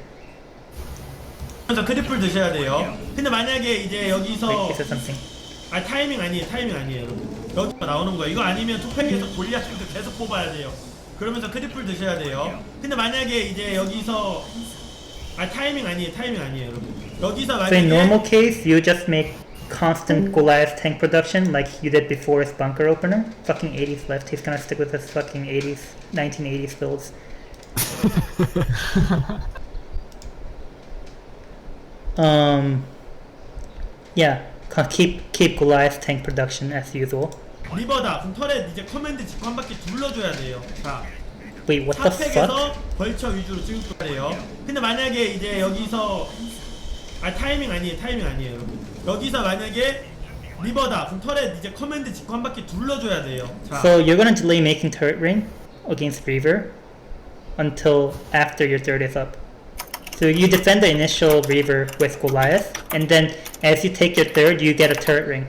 그래서 크리플 드셔야 돼요. 근데 만약에 이제 Wait, 여기서 this is something. 타이밍 아니에요, 여러분. 여기가 나오는 거야. 이거 아니면 투팩에서 골리앗을 계속 뽑아야 돼요. 그러면서 크리플 드셔야 돼요. 근데 만약에 이제 여기서 타이밍 아니에요, 여러분. 여기서 So in 만약에 normal case, you just make constant Goliath tank production like you did before his bunker opener. Fucking 80s left. He's gonna stick with his fucking 1980s builds. Yeah. Keep Goliath tank production as usual. 리버다. 그럼 털에 이제 커맨드 직구 한 바퀴 둘러줘야 돼요. 자, Wait, what the fuck? 탑팩에서 벌처 위주로 찍을 거예요. 근데 만약에 이제 여기서 타이밍 아니에요, 여러분. 여기서 만약에 리버다. 그럼 털에 이제 커맨드 직구 한 바퀴 둘러줘야 돼요. 자, So you're gonna delay making turret ring against Reaver until after your third is up. So you defend the initial Reaver with Goliath, and then as you take your third, you get a turret ring.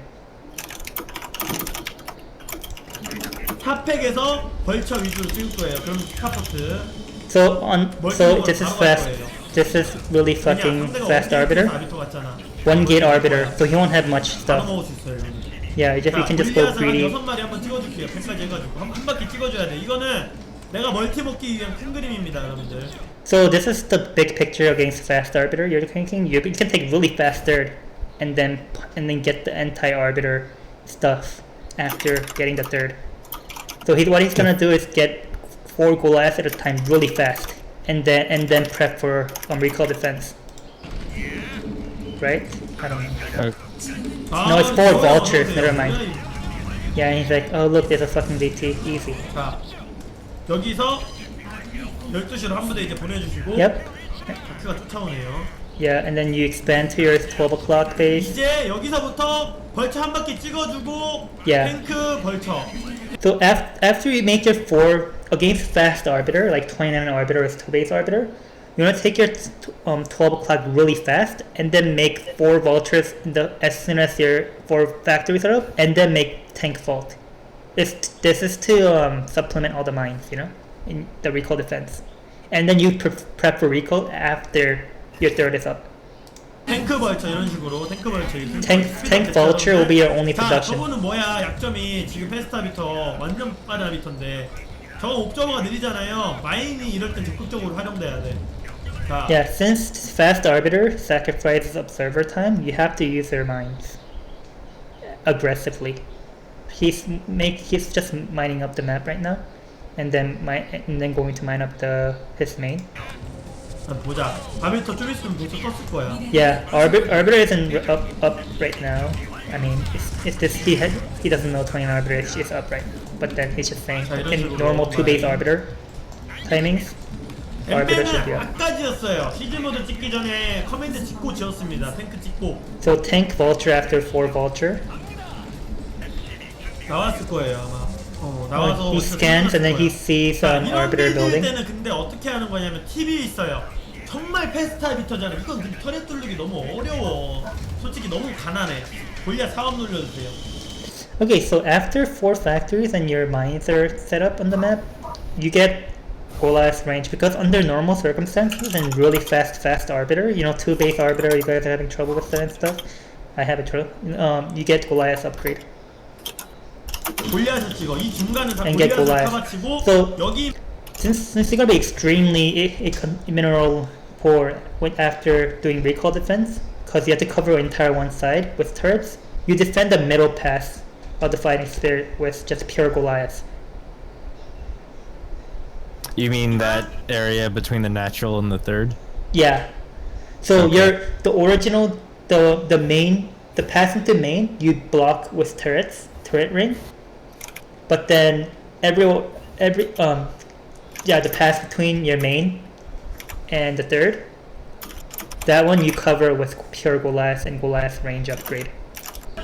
탑팩에서 벌처 위주로 찍을 거예요. 그럼 스카포트. So this is fast. This is really fucking fast arbiter. 아비토 같잖아. 1 gate arbiter, so he won't have much 바로 stuff. 먹을 수 있어요. Yeah, you can just go greedy. 6마리 한번 찍어줄게요. 100까지 해가지고 한 바퀴 찍어줘야 돼. 이거는 내가 멀티 먹기 위한 큰 그림입니다, 여러분들. So this is the big picture against fast arbiter. You're thinking you can take really fast third, and then get the anti-arbiter stuff after getting the third. So what he's gonna do is get 4 Goliaths at a time really fast, and then prep for recall defense. Right? I don't know. No, it's 4 vultures. Never mind. Yeah, and he's like, oh look, there's a fucking DT. Easy. 자, 여기서 12시로 한 부대 이제 보내주시고 Yep. 다크가 쫓아오네요. Yeah, and then you expand to your 12 o'clock base. 이제 여기서부터 벌처 한 바퀴 찍어주고 Yeah. 탱크 벌처. So after you make your 4 against fast arbiter, like 29 arbiter with 2 base arbiter, you want to take your 12 o'clock really fast, and then make 4 vultures as soon as your 4 factories are up, and then make tank vault. This is to supplement all the mines, you know, in the recall defense, and then you prep for recall after your third is up. 탱크 벌처 이런 식으로 탱크 벌처. Tank vulture will be your only 자, production. 저거는 뭐야? 약점이 지금 페스타비터 완전 빠른 아비터인데 저거 옵저버가 느리잖아요. 마인이 이럴 땐 적극적으로 활용돼야 돼. 자, Yeah, since fast arbiter sacrifices observer time, you have to use their mines aggressively. he's just mining up the map right now, and then going to mine up his main. 보자. 아비터 좀 있으면 벌써 떴을 거야. Yeah, Arbiter isn't up right now. I mean, it's this he doesn't know 29 Arbiter is up right now. But then he's just saying in normal 2-base Arbiter timings, Arbiter should be up. 아까 지었어요. 시즈 모드 찍기 전에 커맨드 찍고 지었습니다. 탱크 찍고. So tank Vulture after 4 Vulture. 나왔을 거예요 아마. 나와서 He scans and then he sees Arbiter building. 이런 때는 근데 어떻게 하는 거냐면 팁이 있어요. 정말 패스트 아비터잖아. 이건 근데 터렛 뚫르기 너무 어려워. 솔직히 너무 가난해. 골리앗 사업 눌러주세요. Okay, so after 4 factories and your mines are set up on the map, you get Goliath range because under normal circumstances and really fast Arbiter, you know, 2-base Arbiter, you guys are having trouble with that and stuff. I have a trouble. You get Goliath upgrade. 골리앗을 찍어. 이 중간은 다 And get 골리앗을 Goliath. 잡아치고 So 여기 since you're gonna be extremely mineral poor after doing recall defense, because you have to cover an entire one side with turrets, you defend the middle pass of the fighting spirit with just pure Goliath. You mean that area between the natural and the third? Yeah. So Okay. the original the main the pass into main you block with turret ring, but then the pass between your main and the third, that one you cover with pure Goliath and Goliath range upgrade.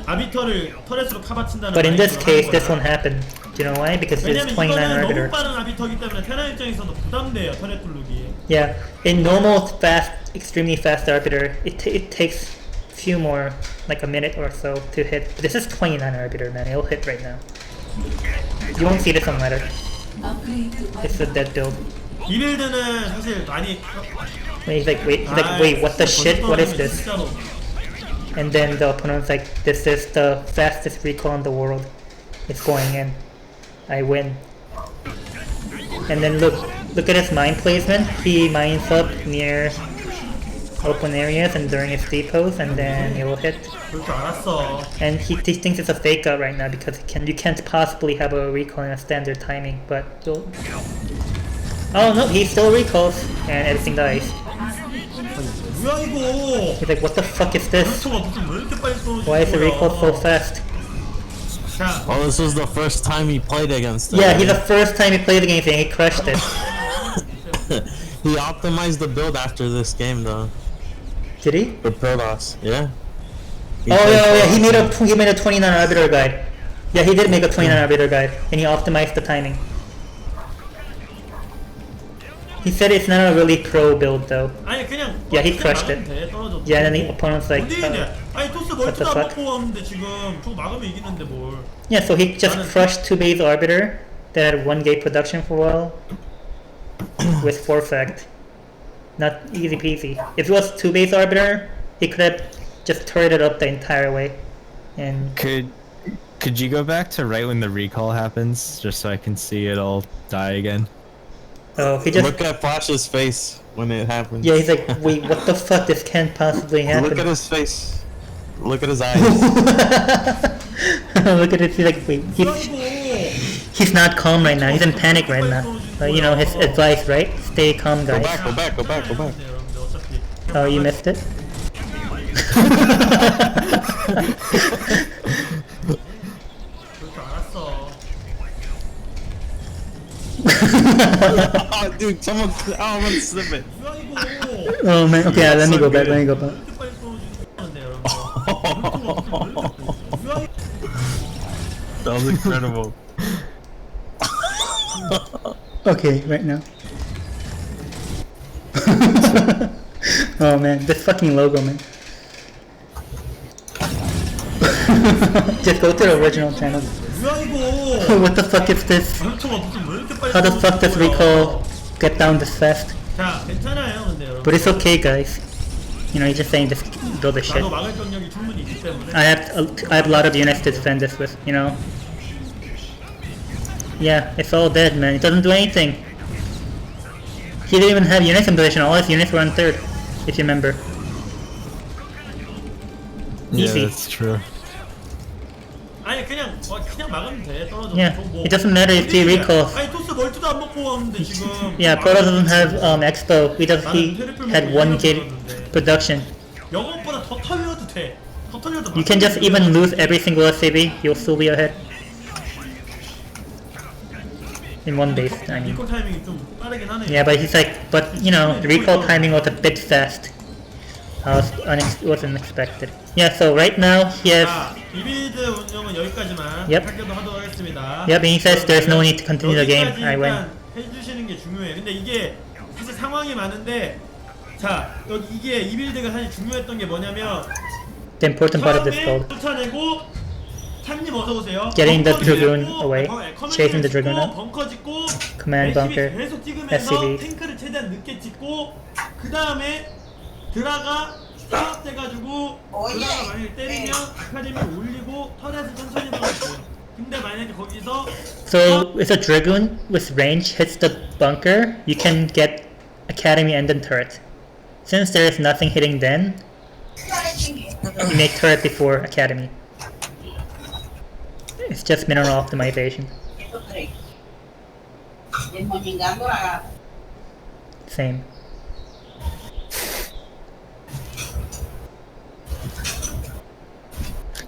아비터를 터렛으로 카바친다는. But in this 마인드로 case, 하는 this 거야. one happened. Do you know why? Because it's 왜냐면 29 이거는 Arbiter. 너무 빠른 아비터기 때문에 테라 입장에서도 부담돼요 터렛 뚫르기. Yeah, in normal extremely fast Arbiter, it takes few more, like a minute or so to hit. But this is 29 Arbiter, man. It'll hit right now. You won't see this on ladder. It's a dead build. 이 빌드는 사실 많이. He's like, wait, what the shit? What is this? 진짜로. And then the opponent's like, this is the fastest recall in the world. It's going in. I win. And then look at his mine placement. He mines up near open areas and during his depots, and then it will hit. 그럴 줄 알았어. And he thinks it's a fake out right now because you can't possibly have a recall in a standard timing. But oh no, he still recalls and everything dies. 뭐야 이거? He's like, what the fuck is this? 왜 이렇게 빨리 떨어지는 Why is the recall so 거야? fast? 자, Oh, this was the first time he played against it. Yeah, he's the first time he played the game and he crushed it. He optimized the build after this game though. Did he? For Protoss, yeah. Oh yeah, he made a 29 Arbiter guide. Yeah, he did make a 29 Arbiter guide, and he optimized the timing. He said it's not a really pro build though. 아니 그냥. Yeah, he crushed it. 돼, 떨어져도. Yeah, and then the opponent's like, 어디 있냐? 아니 토스 what the 멀티도 안 fuck? 먹고 왔는데 지금 저거 막으면 이기는데 뭘? yeah, so he just crushed 2-base Arbiter that had 1 gate production for a while with 4 fact. Not easy peasy. If it was 2-base Arbiter, he could have just turreted up the entire way. And Could you go back to right when the recall happens, just so I can see it all die again? oh, he just Look at Flash's face when it happens. yeah, he's like, wait, what the fuck? This can't possibly happen. Look at his face. Look at his eyes. Look at it. He's like, wait, he's not calm right now. He's in panic right now. You know his advice, right? Stay calm, Go guys. back, go back, go back, go back. 여러분들 어차피. Oh, you missed it. 그럴 줄 알았어. Oh, dude, someone, I'm gonna slip it. 뭐야 이거? Oh man. Okay, let me so go back. good. Let me go back. 이렇게 빨리 떨어지는데 여러분들. That was incredible. Okay, right now. Oh man, this fucking logo, man. Just go to the original channel. 뭐야 이거? What the fuck is this? 저거 왜 이렇게 빨리 How the fuck does 떨어지는 recall 거야? get down this fast? 자, 괜찮아요, 근데 여러분. But it's okay, guys. You know, you're just saying just build the shit. 나도 막을 경력이 충분히 있기 때문에. I have a lot of units to defend this with, you know. Yeah, it's all dead, man. It doesn't do anything. He didn't even have units in position. All his units were on third, if you remember. Yeah, Easy. that's true. 아니 그냥 그냥 막으면 돼. 떨어져. Yeah, 뭐 it doesn't matter if he recalls. 아니 토스 멀티도 안 먹고 왔는데 지금. Yeah, Protoss doesn't have expo. He had 1 gate production. 영업보다 더 털려도 돼. 더 털려도. You can just even lose every single SCB, you'll still be ahead. In one base, I mean. 리콜 타이밍이 좀 빠르긴 하네. Yeah, but he's like, but you know, the recall timing was a bit fast. Was unexpected. Yeah, so right now he has. 자, 이빌드 운영은 여기까지만 Yep. 하기도 하도록 하겠습니다. Yep, and he says there's no need to continue the game. I win. 여기까지 일단 해주시는 게 중요해. 근데 이게 사실 상황이 많은데, 자 여기 이게 이빌드가 사실 중요했던 게 뭐냐면 The important part of this build. 쫓아내고 탐님 어서 오세요. Getting the 벙커 Dragoon 짓고, away, 커맨드 chasing the 짓고, Dragoon up. 벙커 짓고 Command bunker, 계속 찍으면서 SCV. 탱크를 최대한 늦게 찍고 그 다음에 드라가 스탑돼가지고 드라가 만약에 때리면 아카데미를 올리고 터렛을 천천히 막았어요. 근데 만약에 거기서 So if a Dragoon with range hits the bunker, you can get Academy and then turret. Since there is nothing hitting then, you make turret before Academy. It's just mineral optimization. Same.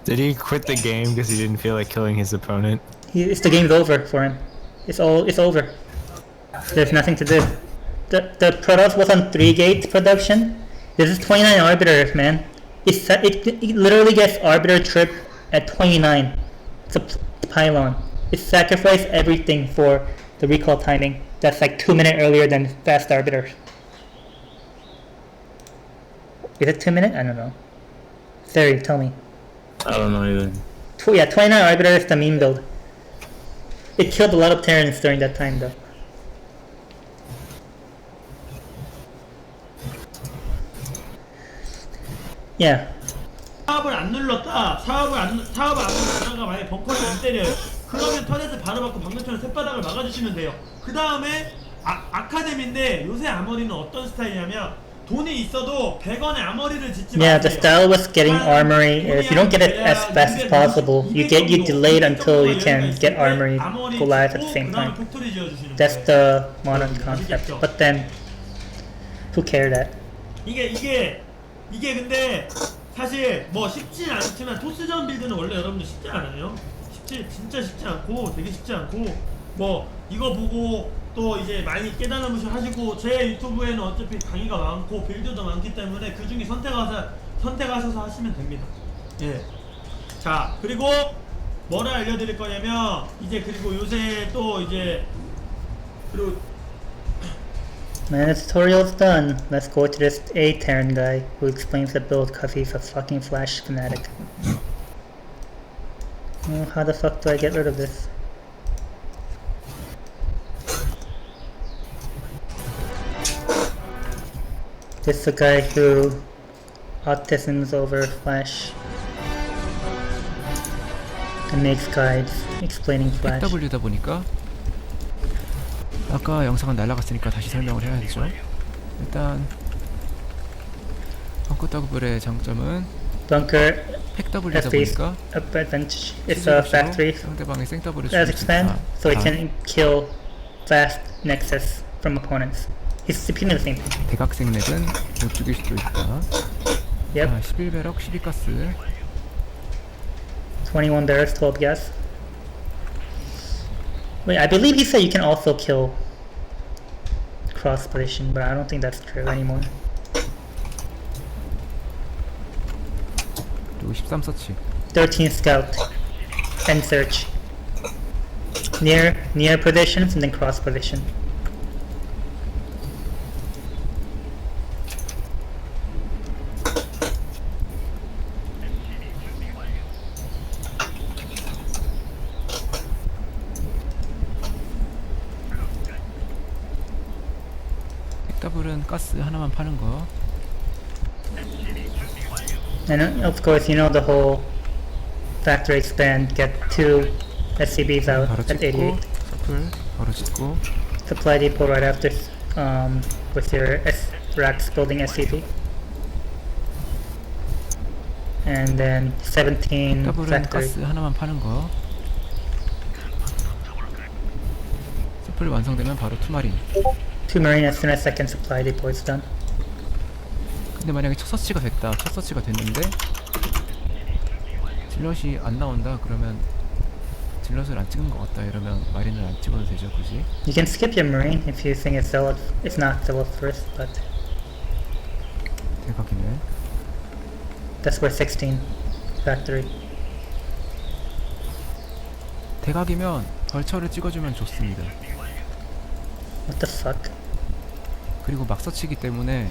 Did he quit the game because he didn't feel like killing his opponent? The game's over for him. It's over. There's nothing to do. The Protoss was on 3 gate production. This is 29 arbiters, man. It literally gets arbiter trip at 29. It's a pylon. It sacrificed everything for the recall timing. That's like 2 minutes earlier than fast arbiters. Is it 2 minutes? I don't know. Theory, tell me. I don't know either. Yeah, 29 arbiter is the meme build. It killed a lot of Terrans during that time though. Yeah. 사업을 안 눌렀다. 사업을 안 눌렀다가 만약에 벙커를 안 때려요. 그러면 터렛을 바로 받고 방금처럼 쇳바닥을 막아주시면 돼요. 그 다음에 아카데미인데 요새 아머리는 어떤 스타일이냐면 돈이 있어도 100원에 아머리를 짓지 마세요. Yeah, the style was getting armory is you don't get it as fast as possible. You delayed until you can get armory go live at the same time. That's the modern concept. But then, who cared that? 이게 근데 사실 뭐 쉽진 않지만 토스전 빌드는 원래 여러분들 쉽지 않아요. 진짜 쉽지 않고 되게 쉽지 않고 뭐 이거 보고 또 이제 많이 깨달음을 하시고 제 유튜브에는 어차피 강의가 많고 빌드도 많기 때문에 그 중에 선택하셔서 하시면 됩니다. 예. 자 그리고 뭐를 알려드릴 거냐면 이제 그리고 요새 또 이제 그리고 Man, the tutorial's done. Let's go to this A Terran guy who explains the build cause he's a fucking flash fanatic. Oh, how the fuck do I get rid of this? This is the guy who autisms over flash and makes guides explaining flash. W다 보니까 아까 영상은 날라갔으니까 다시 설명을 해야 되죠. 일단 벙커 더블의 장점은 Bunker 팩 has W다 this 보니까 advantage. It's a factory 상대방의 생 W를 as 줄수 expand, 있다. so it can kill fast nexus from opponents. He's repeating the same thing. 대각생 넥은 못 죽일 수도 있다. Yep. 11배럭 12가스 21 barrels, 12 gas. Wait, I believe he said you can also kill cross position, but I don't think that's true anymore. 그리고 13서치 13 scout and search. Near positions and then cross position. 팩 가스 하나만 파는 거. And of course, you know the whole factory expand, get 2 SCBs out 바로 at 찍고 88. 서플 바로 찍고 Supply depot right after with your racks building SCP. And then 17 더블은 factory. 가스 하나만 파는 거. 풀 완성되면 바로 투마린. 2 marine as soon as second supply depot is done. 근데 만약에 첫 서치가 됐다. 첫 서치가 됐는데 질럿이 안 나온다. 그러면 질럿을 안 찍은 것 같다. 이러면 마린을 안 찍어도 되죠, 굳이? You can skip your marine if you think it's not zealot first, but 대각이네. that's where 16 factory. 대각이면 벌처를 찍어주면 좋습니다. What the fuck? 그리고 막 서치기 때문에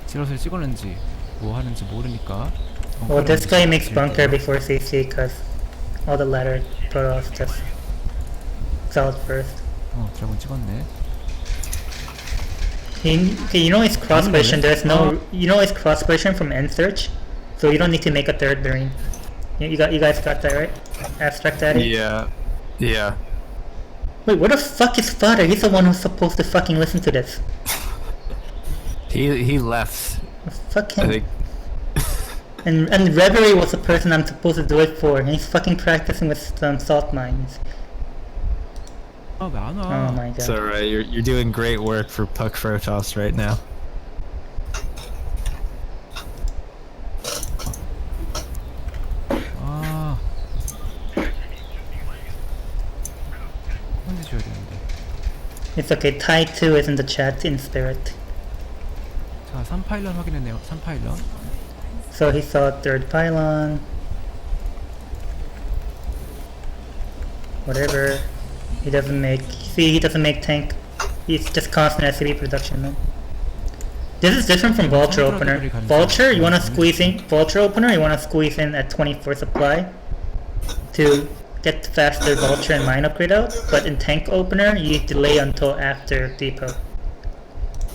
질럿을 찍었는지 뭐 하는지 모르니까. Well, this guy makes bunker before CC because all the ladder protoss just zealot first. 드라곤 찍었네. You know it's cross position. There's no. You know it's cross position from end search, so you don't need to make a third marine. You guys got that right? Abstract Daddy. Yeah. Yeah. Wait, where the fuck is Father? He's the one who's supposed to fucking listen to this. He left. Fuck I him. think. And Reverie was the person I'm supposed to do it for, and he's fucking practicing with some salt mines. 왜 안 와? Oh my god. It's alright. You're doing great work for Puck Protoss right now. 아. 혼내줘야 되는데. It's okay. Tai 2 is in the chat in spirit. 자, 3파일런 확인했네요. 3파일런. So he saw third pylon. Whatever. He doesn't make. See, he doesn't make tank. He's just constant SCP production, man. This is different from Vulture Opener. Vulture, you wanna squeeze in. Vulture Opener, you wanna squeeze in at 24 supply to get faster Vulture and mine upgrade out. But in Tank Opener, you delay until after depot.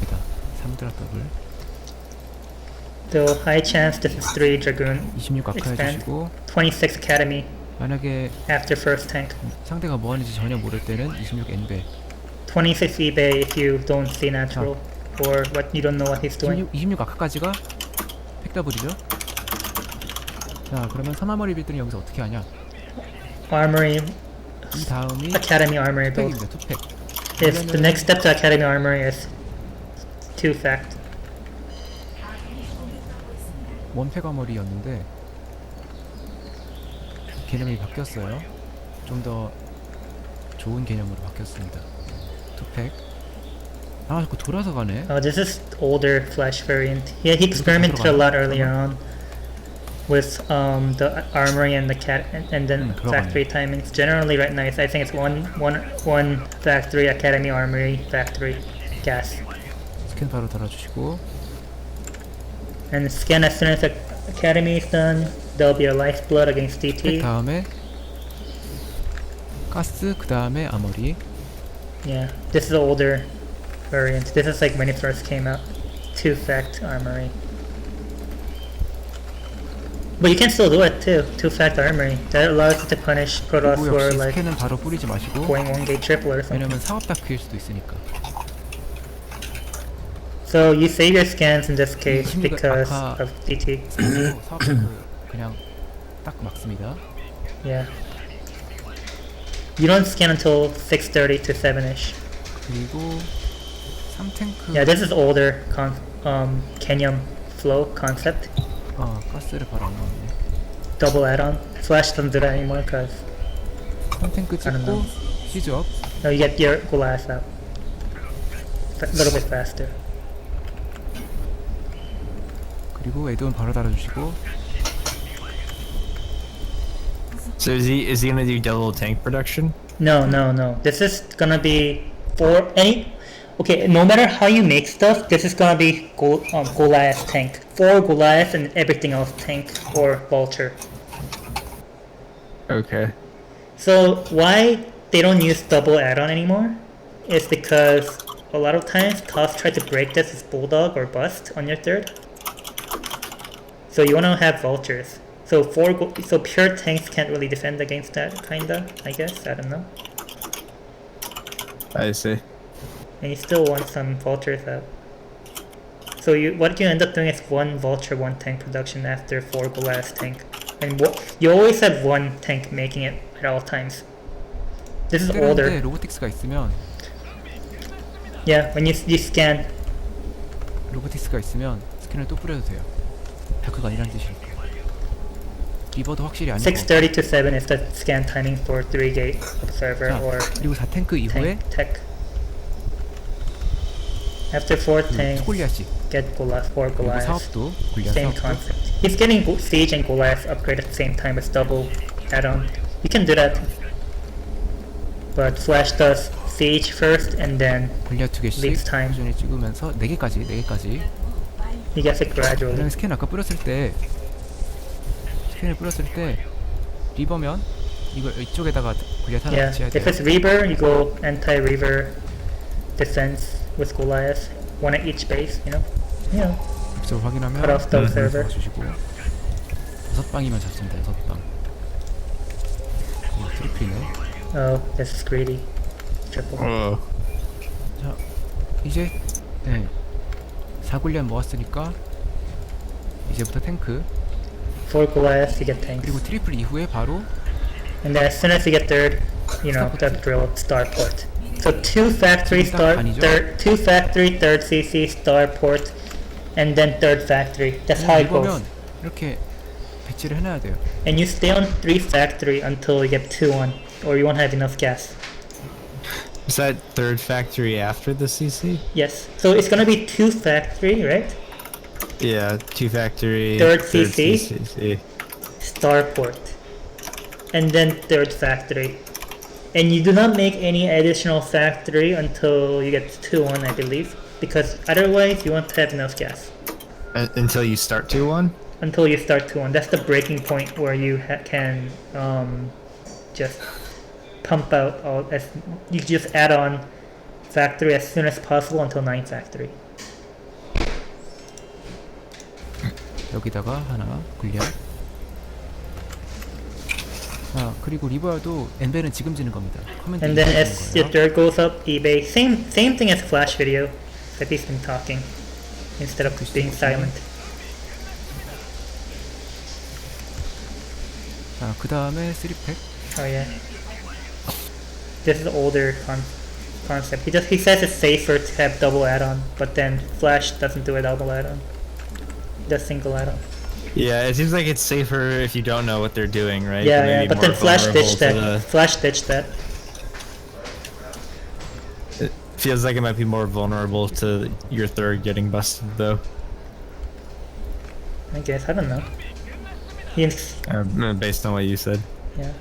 여기다 3드랍 더블. So high chance this is 3 Dragoon. 26 아카 Expand. 해주시고 26 Academy 만약에 after first tank. 상대가 뭐 하는지 전혀 모를 때는 26 엔베. 26 eBay if you don't see natural or what you don't know what he's doing. 26 아카까지가 팩더블이죠. 자, 그러면 3아머리 빌드는 여기서 어떻게 하냐? Armory, 이 다음이 Academy Armory build. 투팩입니다. 투팩. If the next step to Academy Armory is 2 fact. 원팩 아머리였는데 개념이 바뀌었어요. 좀 더 좋은 개념으로 바뀌었습니다. 투팩. 아, 자꾸 돌아서 가네. Oh, this is older Flash variant. Yeah, he experimented a lot earlier on with the Armory and the cat and then factory timings. Generally, right now, I think it's one factory Academy Armory factory gas. 스캔 바로 달아주시고. And scan as soon as the Academy is done. There'll be a lifeblood against 투팩 DT. 다음에 가스, 그 다음에 아머리. Yeah, this is the older variant. This is like when it first came out. 2 fact Armory. But you can still do it too. 2 fact Armory. That allows you to punish Protoss 그리고 who are 역시 like 스캔은 바로 뿌리지 마시고. going 1 gate triple or something. 왜냐면 사업 다크일 수도 있으니까. So you save your scans in this case 26 because 아까 of DT. 사업 다크 그냥 딱 막습니다. Yeah. You don't scan until 6:30 to 7ish. 그리고 3탱크. Yeah, this is older Canyon flow concept. 가스를 바로 안 넣었네. Double add-on. Flash doesn't do that anymore because 3탱크 I don't know. 찍고 시즈업. no, you get your glass out a little bit faster. 그리고 에드온 바로 달아주시고. So is he gonna do double tank production? No. This is gonna be for any. Okay, no matter how you make stuff, this is gonna be Goliath tank. For Goliath and everything else tank or Vulture. Okay. So why they don't use double add-on anymore is because a lot of times TOS try to break this as Bulldog or Bust on your third. So you wanna have Vultures. So so pure tanks can't really defend against that, kinda, I guess, I don't know. I see. And you still want some Vultures out. So what you end up doing is 1 Vulture, 1 tank production after 4 Goliath tank. And you always have 1 tank making it at all times. This is 때리는데 older. 로보틱스가 있으면 Yeah, when you scan. 로보틱스가 있으면 스캔을 또 뿌려도 돼요. 다크가 아니란 뜻이니까. 리버도 확실히 아니고. 6:30 to 7 is the scan timing for 3-gate observer 자, or 그리고 4탱크 이후에 tech. After 4 tanks, 초골리앗이. get Goliath, 4 그리고 Goliath. 사업도 골리앗 Same 사업도. concept. He's getting Siege and Goliath upgrade at the same time as double add-on. You can do that. But Flash does Siege first and then 골리앗 2개씩 leaves time. 꾸준히 찍으면서 4개까지 He gets it gradually. 그다음에 스캔 아까 뿌렸을 때 스캔을 뿌렸을 때 리버면 이걸 이쪽에다가 골리앗 하나 Yeah, 같이 해야 돼요. if it's Reaver, you go anti-Reaver defense with Goliath. One at each base, you know? 그래서 확인하면 Cut off the observer. 주시고 6방이면 잡습니다. 6방. 이거 트리플이네. Oh, this is greedy. Triple. 자, 이제 네. 4골리앗 모았으니까 이제부터 탱크 4 Goliath, you get tanks. 그리고 트리플 이후에 바로 And then as soon as you get third, you know, the drill starport. So 2 factory start, third, 2 factory, third CC, starport, and then third factory. That's how it 이거면 goes. 이렇게 배치를 해놔야 돼요. And you stay on 3 factory until you get 2-1, or you won't have enough gas. Is that third factory after the CC? Yes. So it's gonna be 2 factory, right? Yeah, 2 factory. Third CC. CC. Starport. And then third factory. And you do not make any additional factory until you get 2-1, I believe. Because otherwise you won't have enough gas. Until you start 2-1? Until you start 2-1. That's the breaking point where you can just pump out all as you just add on factory as soon as possible until 9 factory. 여기다가 하나 골리앗. 자, 그리고 리버야도 엔벨은 지금 지는 겁니다. 커맨드 And then 지는 as your 거예요. third goes up, eBay, same thing as Flash video that he's been talking instead of being silent. 자, 그 다음에 3팩. Oh yeah. This is older concept. He says it's safer to have double add-on, but then Flash doesn't do a double add-on. He does single add-on. Yeah, it seems like it's safer if you don't know what they're doing, right? Yeah, They may yeah. be But then more Flash vulnerable ditched to that. Flash ditched that. It feels like it might be more vulnerable to your third getting busted, though. I guess I don't know. He's Based on what you said. yeah.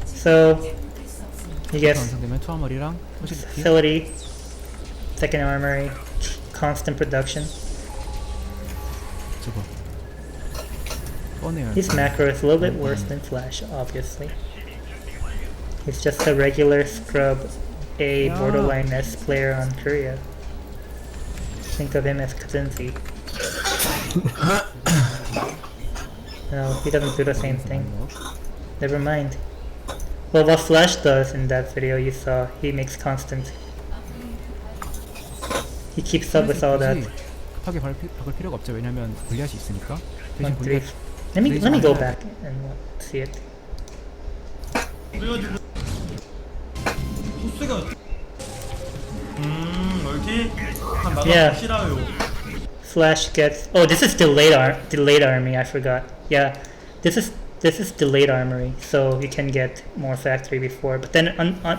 So you get 완성되면 투하머리랑 포지티. facility, second armory, constant production. 저거 뻔해요. His macro is a little bit worse than Flash, obviously. He's just a regular scrub, a borderline S player on Korea. Think of him as Kazinzi. No, he doesn't do the same thing. Never mind. Well, what Flash does in that video you saw, he makes constant. He keeps up with all that. 급하게 박을 필요가 없죠. 왜냐면 골리앗이 있으니까. 대신 1, 3. 골리앗 Let me go back and see it. 그래가지고 보스가 멀티 한 나가 Yeah. 싫어요. Flash gets. Oh, this is delayed army. I forgot. Yeah, this is delayed armory, so you can get more factory before. But then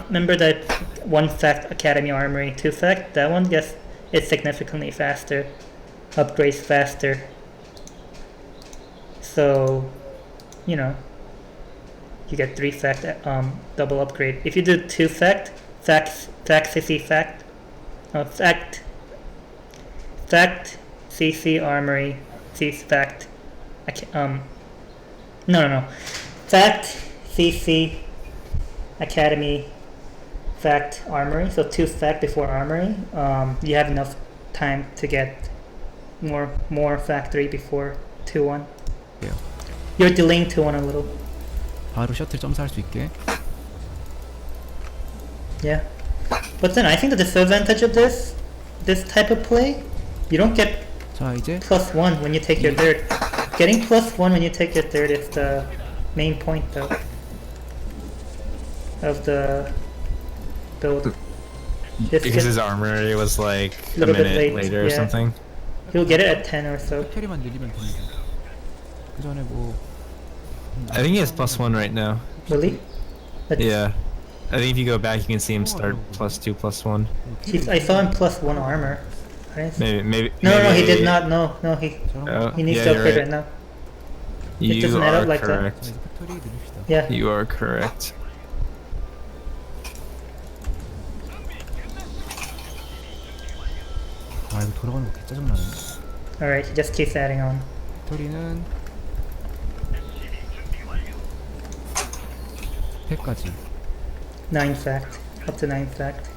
remember that 1 fact academy armory, 2 fact. That one gets it's significantly faster, upgrades faster. So, you know, you get 3 fact double upgrade. If you do 2 fact CC fact, fact CC armory, C fact, no, fact CC academy, fact armory. So 2 fact before armory. You have enough time to get more factory before 2-1. Yeah. You're delaying 2-1 a little. 바로 셔틀 점사할 수 있게. Yeah. But then I think the disadvantage of this type of play, you don't get 자, 이제 +1 when you take your third. Getting +1 when you take your third is the main point though of the build. Just Because get, his armory was like a Little bit minute late, later or yeah. something. he'll get it at 10 or so. 캐리만 늘리면 됩니다. 그 전에 뭐 I think he has +1 right now. Really? That's, Yeah. I think if you go back, you can see him start +2, +1. I saw him +1 armor. I didn't see- Maybe. No, he did maybe- not. No, he Oh, needs yeah, to you're upgrade right. right now. You doesn't add are up like that. correct. 그래서 팩토리 늘립시다. Yeah. You are correct. 아 이거 돌아가는 거 개 짜증나네. Alright, he just keeps adding on. 팩토리는 100까지. 9 fact. Up to 9 fact.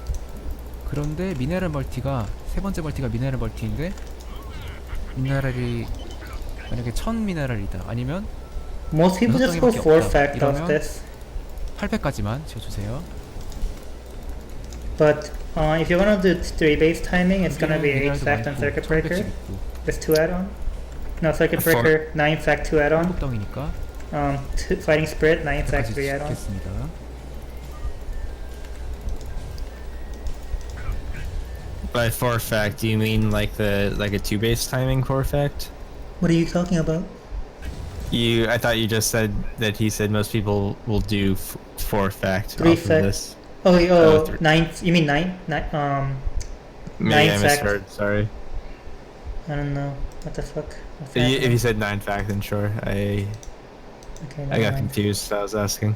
그런데 미네랄 멀티가 세 번째 멀티가 미네랄 멀티인데 미네랄이 만약에 1000 미네랄이다 아니면 Most people just go 4 fact off 이러면 this. 800까지만 지어주세요. But if you wanna do 3 base timing, it's gonna be 8 미네랄도 fact on 많고, circuit 1100씩 breaker. 있고 There's 2 add-on. No, circuit Four. breaker 9 fact 2 add-on. 한국당이니까 Fighting spirit 9 fact 100까지 3 add-on. 짓겠습니다. By 4 fact, do you mean like a 2 base timing 4 fact? What are you talking about? I thought you just said that he said most people will do 4 fact 3 off of fact. this. Oh, three. 9. You mean 9? Maybe 9 I fact. misheard. Sorry. I don't know. What the fuck? What's If that? you said 9 fact, then sure. I Okay, got never mind. confused. So I was asking.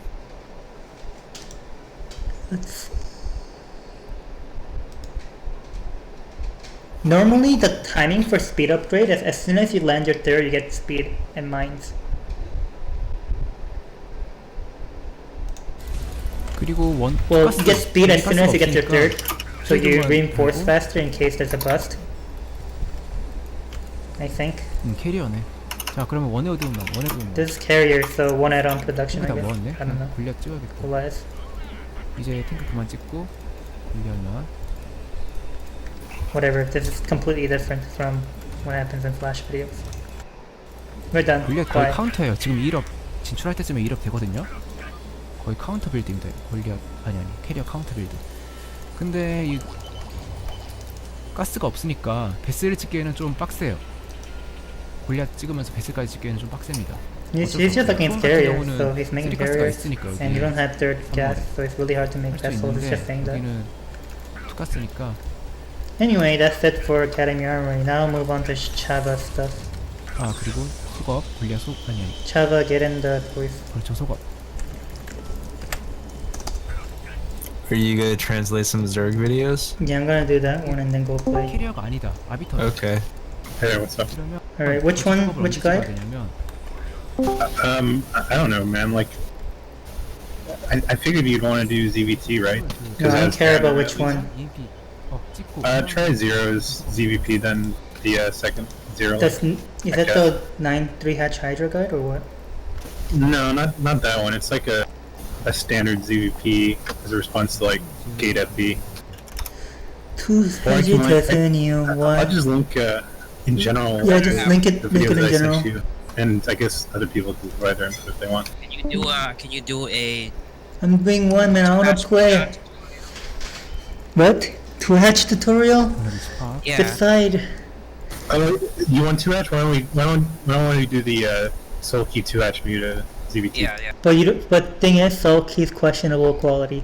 Normally, the timing for speed upgrade is as soon as you land your third, you get speed and mines. 그리고 원 Well, 가스, you get speed as soon as you get your 없으니까 third, so you 필드만 reinforce 하고, faster in case there's a bust. I think. 캐리어네. 자 그러면 원에 어두운 나 원에 어두운 나. This is carrier, so one add-on production, I 다 guess. 먹었네. I don't know. 골리앗 찍어야겠다. Otherwise, 이제 탱크 그만 찍고 골리앗만. whatever. This is completely different from what happens in Flash videos. We're done. 골리앗 거의 Bye. 카운터예요. 지금 2업 진출할 때쯤에 2업 되거든요. 거의 카운터 빌드입니다. 골리앗 아니 캐리어 카운터 빌드. 근데 이 가스가 없으니까 베스를 찍기에는 좀 빡세요. 골리앗 찍으면서 베스까지 찍기에는 좀 빡셉니다. He's 어쩔 수 just 없어요. against 처음 같은 carriers, 경우는 so he's making 쓰리가스가 carriers, 있으니까 여기 and you don't have third gas, 선물에 so it's really hard to make 할 수 vessels. It's 있는데 just saying that. 여기는 투가스니까. Anyway, that's it for Academy Armory. Now move on to Chava stuff. 아 그리고 속업 골리앗 속 아니 Chava, get in the voice. 그렇죠 속업. Are you gonna translate some Zerg videos? Yeah, I'm gonna do that one and then go play. 캐리어가 아니다. 아비터. Okay. Hey, what's up? 그러면 Alright, which one? 속업을 Which 언제 찍어야 guy? 되냐면 I don't know, man. Like, I figured you'd want to do ZVT, right? No, I don't that's care about kinda- which one. EMP 찍고. Try Zero's ZVP, then the second Zero. Is that the 9-3 hatch Hydra guide or what? No, not that one. It's like a standard ZVP as a response to like gate FB. I'll just link in general. Yeah, just link it the in videos I sent general. you. And I guess other people can provide their input if they want. Can you do a I'm doing one, man. I wanna play. What? 2 hatch tutorial? yeah? Decide. You want 2 hatch? Why don't we do the Soul Key 2 hatch Muta ZVT? Yeah, yeah. But thing is, Soul Key's questionable quality.